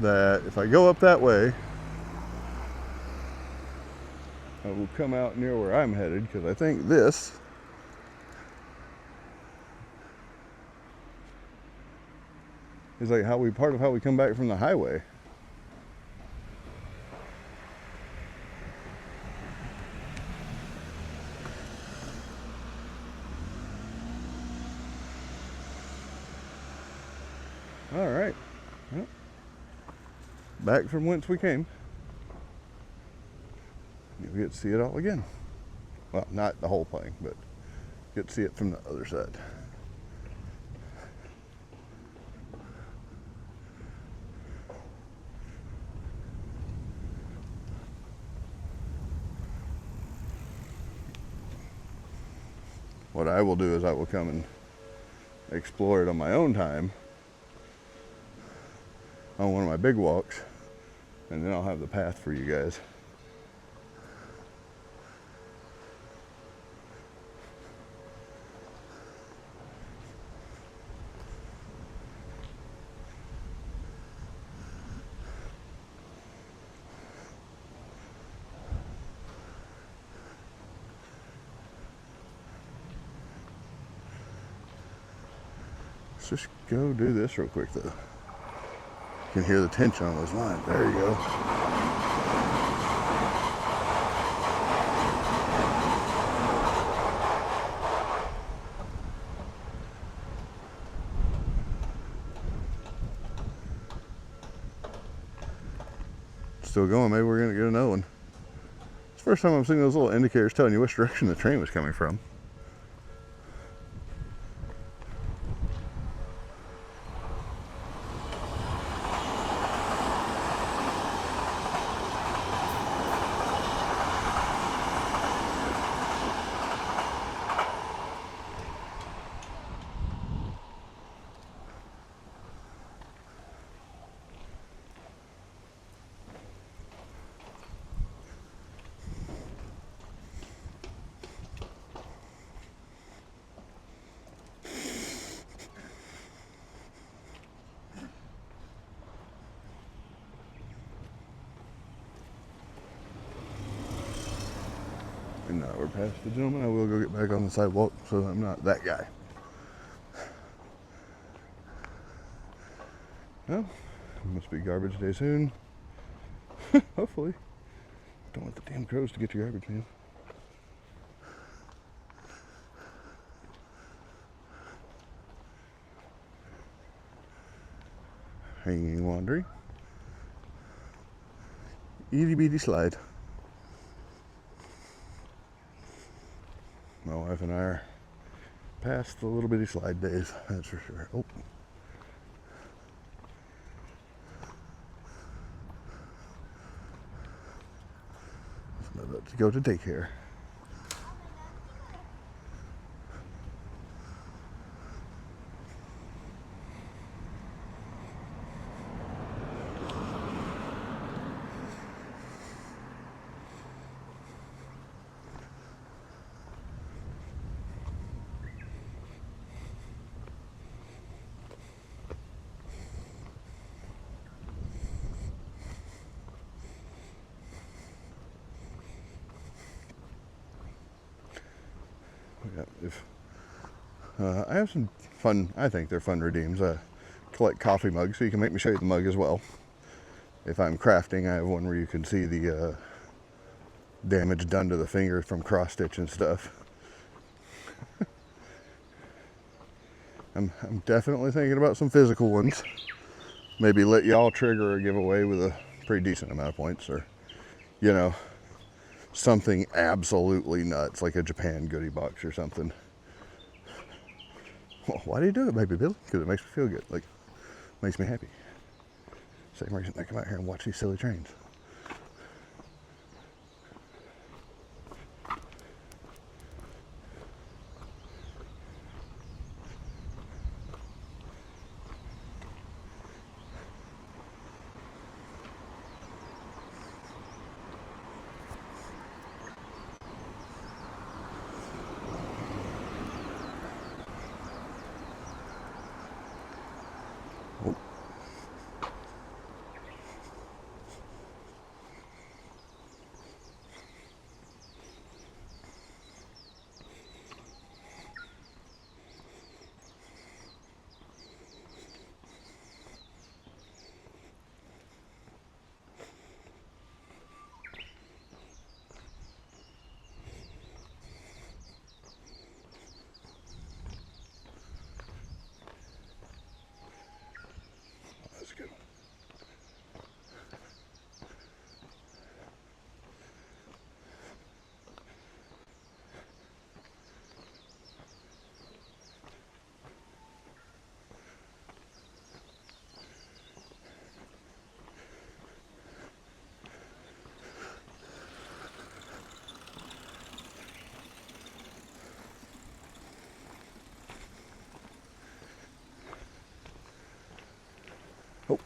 that if I go up that way, I will come out near where I'm headed, because I think this is like part of how we come back from the highway. All right. Well, back from whence we came. You get to see it all again. Well, not the whole thing, but get to see it from the other side. What I will do is I will come and explore it on my own time on one of my big walks, and then I'll have the path for you guys. Let's just go do this real quick though. You can hear the tension on those lines. There you go. Still going. Maybe we're going to get another one. It's the first time I'm seeing those little indicators telling you which direction the train was coming from. And now we're past the gentleman. I will go get back on the sidewalk so I'm not that guy. Well, it must be garbage day soon. Hopefully. Don't want the damn crows to get your garbage, man. Hanging laundry. Itty bitty slide. My wife and I are past the little bitty slide days, that's for sure. Oh. I'm about to go to daycare. If I have some fun, I think they're fun redeems. Collect coffee mugs, so you can make me show you the mug as well. If I'm crafting, I have one where you can see the damage done to the finger from cross stitch and stuff. I'm definitely thinking about some physical ones. Maybe let y'all trigger a giveaway with a pretty decent amount of points, or, you know, something absolutely nuts, like a Japan goodie box or something. Well, why do you do it, baby Bill? Because it makes me feel good. Like, makes me happy. Same reason I come out here and watch these silly trains. That's good. Oh,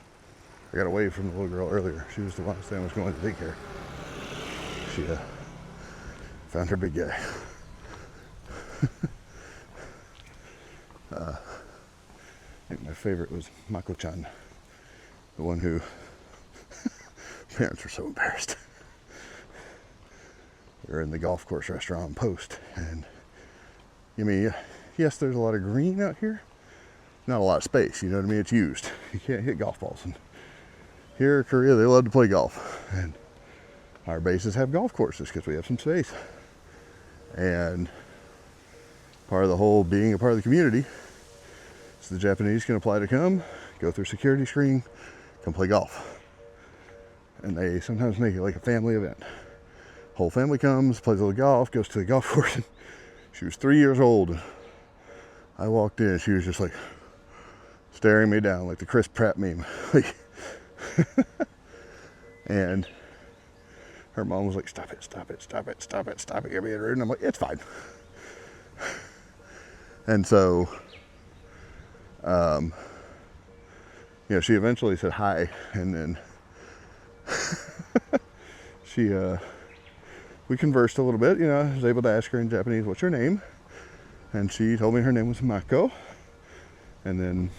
I got away from the little girl earlier. She was the one saying I was going to daycare. She found her big guy. I think my favorite was Mako-chan, the one who parents were so embarrassed. We were in the golf course restaurant on Post, and I mean, yes, there's a lot of green out here, not a lot of space. You know what I mean? It's used. You can't hit golf balls. And here in Korea, they love to play golf, and our bases have golf courses because we have some space. And part of the whole being a part of the community is the Japanese can apply to come, go through security screening, come play golf. And they sometimes make it like a family event. Whole family comes, plays a little golf, goes to the golf course. And she was 3 years old. I walked in, she was just like staring me down like the Chris Pratt meme. And her mom was like, stop it, stop it, stop it, stop it, stop it, you're being rude. And I'm like, it's fine. And so, you know, she eventually said hi, and then we conversed a little bit. You know, I was able to ask her in Japanese, what's your name? And she told me her name was Mako. And then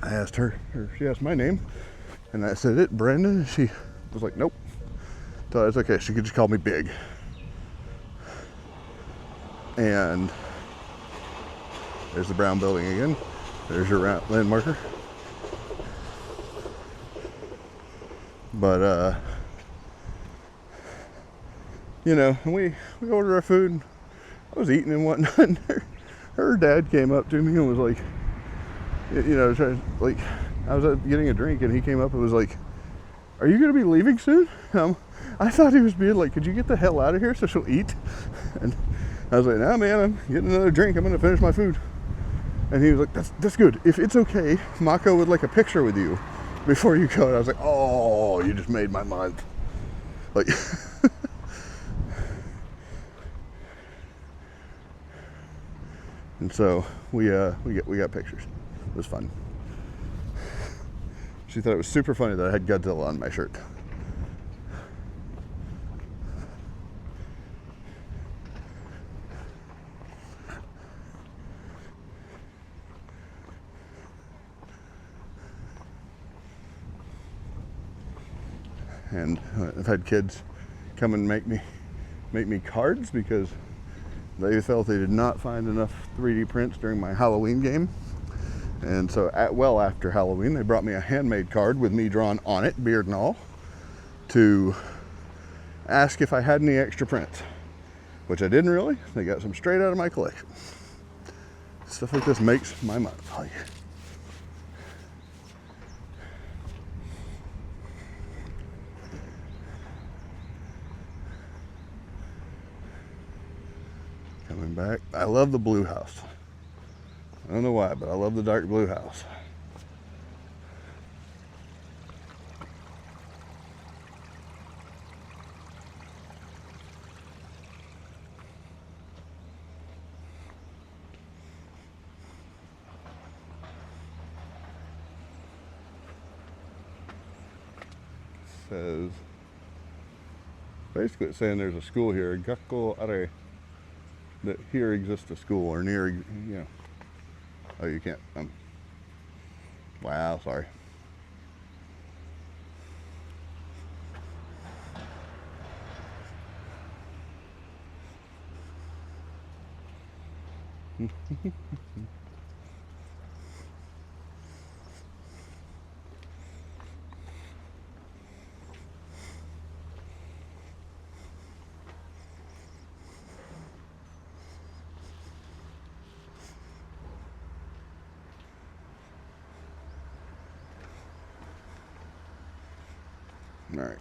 I asked her, or she asked my name, and I said it, Brandon. And she was like, nope. So it's okay, she could just call me Big. And there's the brown building again. There's your land marker. But you know, and we ordered our food. I was eating and whatnot. And her dad came up to me and was like, you know, like, I was getting a drink, and he came up and was like, are you gonna be leaving soon? I thought he was being like, could you get the hell out of here so she'll eat? And I was like, nah, man, I'm getting another drink. I'm gonna finish my food. And he was like, that's good. If it's okay, Mako would like a picture with you before you go. And I was like, oh, you just made my month. Like, and so we got pictures. It was fun. She thought it was super funny that I had Godzilla on my shirt. And I've had kids come and make me cards because They felt they did not find enough 3D prints during my Halloween game. And so well after Halloween, they brought me a handmade card with me drawn on it, beard and all, to ask if I had any extra prints, which I didn't really. They got some straight out of my collection. Stuff like this makes my money. Oh, yeah. Coming back. I love the blue house. I don't know why, but I love the dark blue house. Says, basically it's saying there's a school here, Gakko Are, that here exists a school, or near, you know. Oh, you can't, wow, sorry. All right.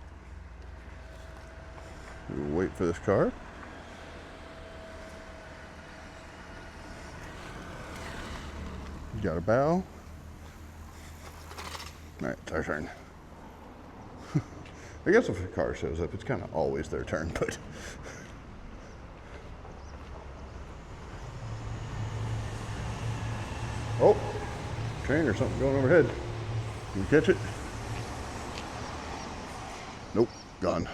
We'll wait for this car. Got a bow. All right, it's our turn. I guess if a car shows up, it's kind of always their turn, but. Oh, train or something going overhead. Can you catch it? Nope, gone.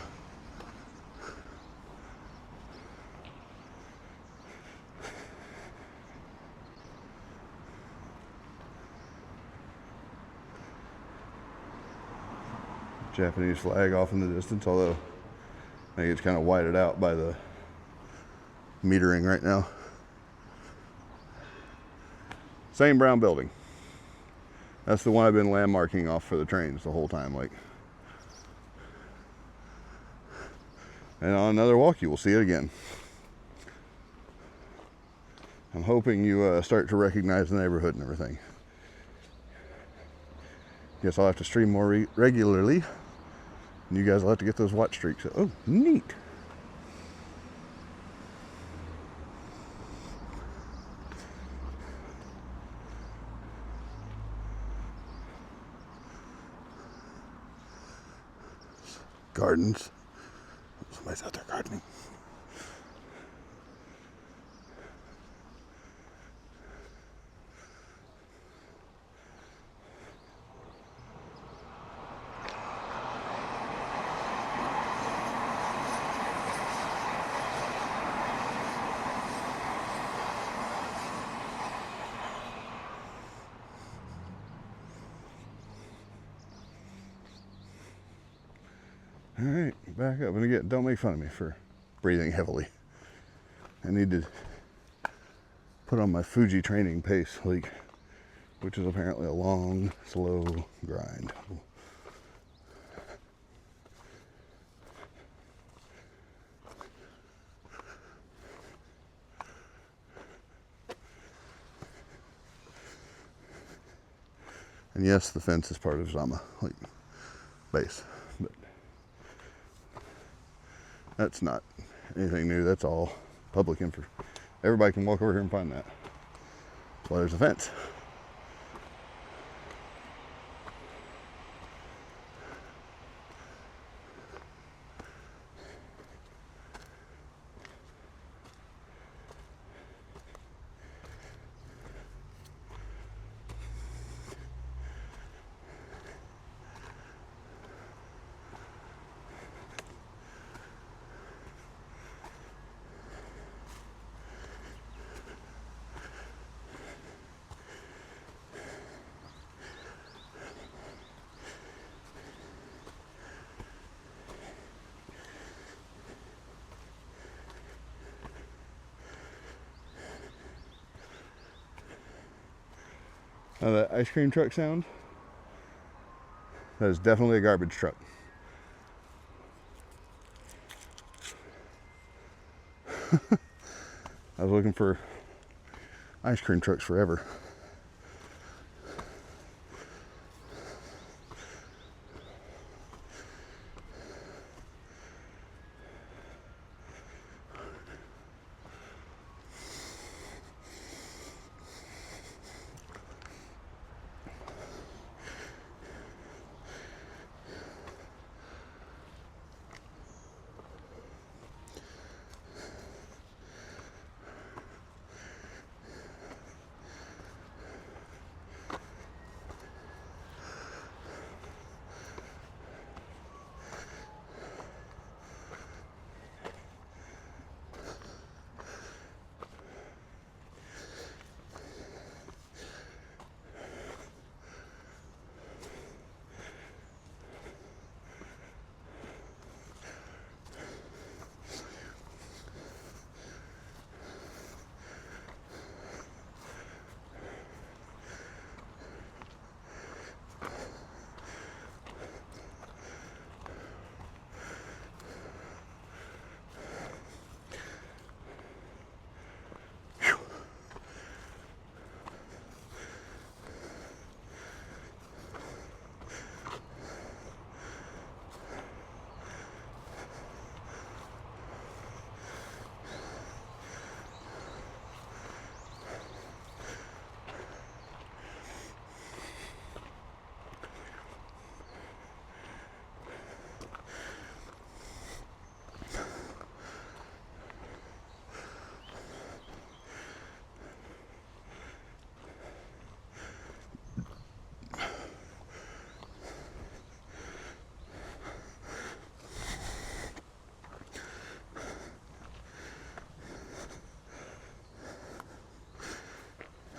Japanese flag off in the distance, although I think it's kind of whited out by the metering right now. Same brown building. That's the one I've been landmarking off for the trains the whole time, like. And on another walk, you will see it again. I'm hoping you start to recognize the neighborhood and everything. Guess I'll have to stream more regularly. And you guys will have to get those watch streaks. Oh, neat. Gardens. Somebody's out there gardening. All right, back up. And again, don't make fun of me for breathing heavily. I need to put on my Fuji training pace, like, which is apparently a long, slow grind. And yes, the fence is part of Zama, like, base. But that's not anything new. That's all public info. Everybody can walk over here and find that. That's why there's a fence. That ice cream truck sound, that is definitely a garbage truck. I was looking for ice cream trucks forever.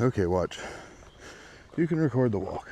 Okay, watch. You can record the walk.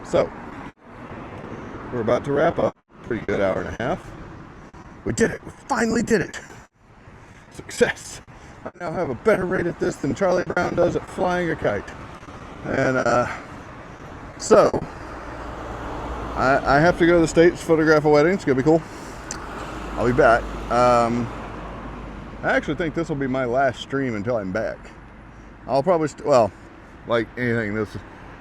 So, we're about to wrap up. Pretty good hour and a half. We did it. We finally did it. Success. I now have a better rate at this than Charlie Brown does at flying a kite. And so, I have to go to the States, photograph a wedding. It's going to be cool. I'll be back. I actually think this will be my last stream until I'm back. I'll probably, well, like anything,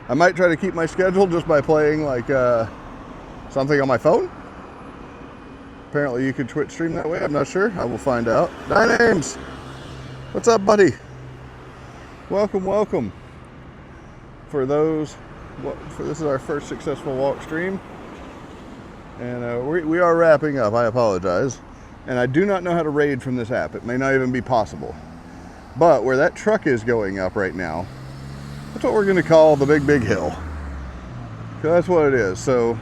I might try to keep my schedule just by playing like something on my phone. Apparently you could Twitch stream that way. I'm not sure. I will find out. Dynames! What's up, buddy? Welcome, welcome. For those, this is our first successful walk stream. And we are wrapping up. I apologize. And I do not know how to raid from this app. It may not even be possible. But where that truck is going up right now, that's what we're going to call the big hill. So that's what it is. So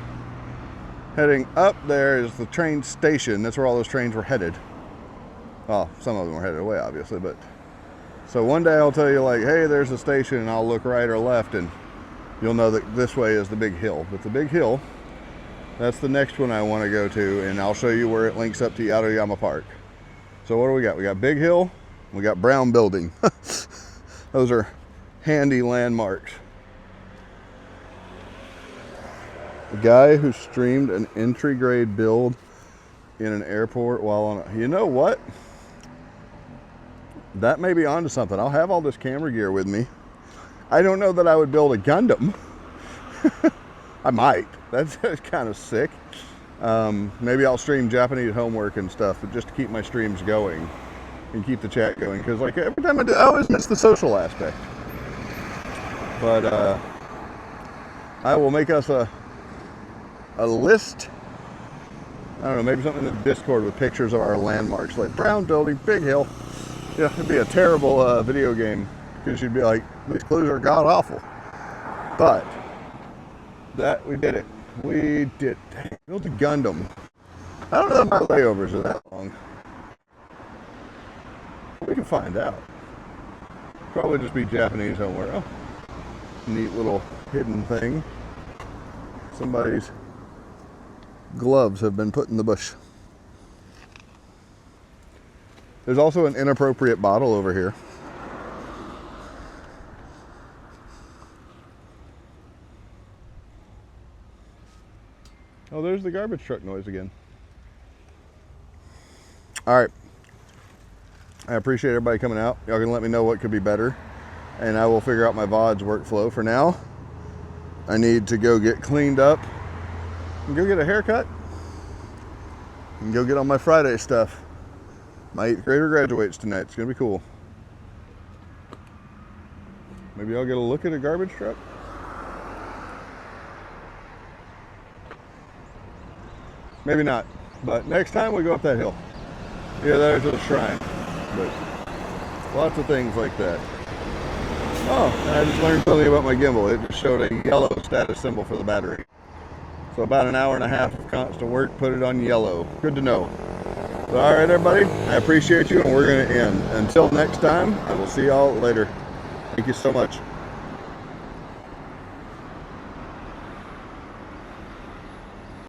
heading up there is the train station. That's where all those trains were headed. Well, some of them were headed away, obviously. But so one day I'll tell you, like, hey, there's a station, and I'll look right or left, and you'll know that this way is the big hill. But the big hill, that's the next one I want to go to, and I'll show you where it links up to Yatoyama Park. So what do we got? We got Big Hill, we got Brown Building. Those are handy landmarks. A guy who streamed an entry grade build in an airport while on a, you know what? That may be onto something. I'll have all this camera gear with me. I don't know that I would build a Gundam. I might. That's kind of sick. Maybe I'll stream Japanese homework and stuff, but just to keep my streams going and keep the chat going. Because like every time I do, I always miss the social aspect. But I will make us a list. I don't know, maybe something in the Discord with pictures of our landmarks, like Brown Building, Big Hill. Yeah, it'd be a terrible video game because you'd be like, these clues are god awful. But that we did it. We did. Dang, built a Gundam. I don't know if my layovers are that long. We can find out. Probably just be Japanese homework. Oh, neat little hidden thing. Somebody's gloves have been put in the bush. There's also an inappropriate bottle over here. Oh, there's the garbage truck noise again. All right. I appreciate everybody coming out. Y'all can let me know what could be better, and I will figure out my VODs workflow. For now, I need to go get cleaned up and go get a haircut and go get on my Friday stuff. My 8th grader graduates tonight. It's gonna be cool. Maybe I'll get a look at a garbage truck. Maybe not, but next time we go up that hill. Yeah, there's a shrine, but lots of things like that. Oh, and I just learned something about my gimbal. It just showed a yellow status symbol for the battery. So about an hour and a half of constant work, put it on yellow. Good to know. So, all right, everybody, I appreciate you, and we're going to end. Until next time, I will see y'all later. Thank you so much.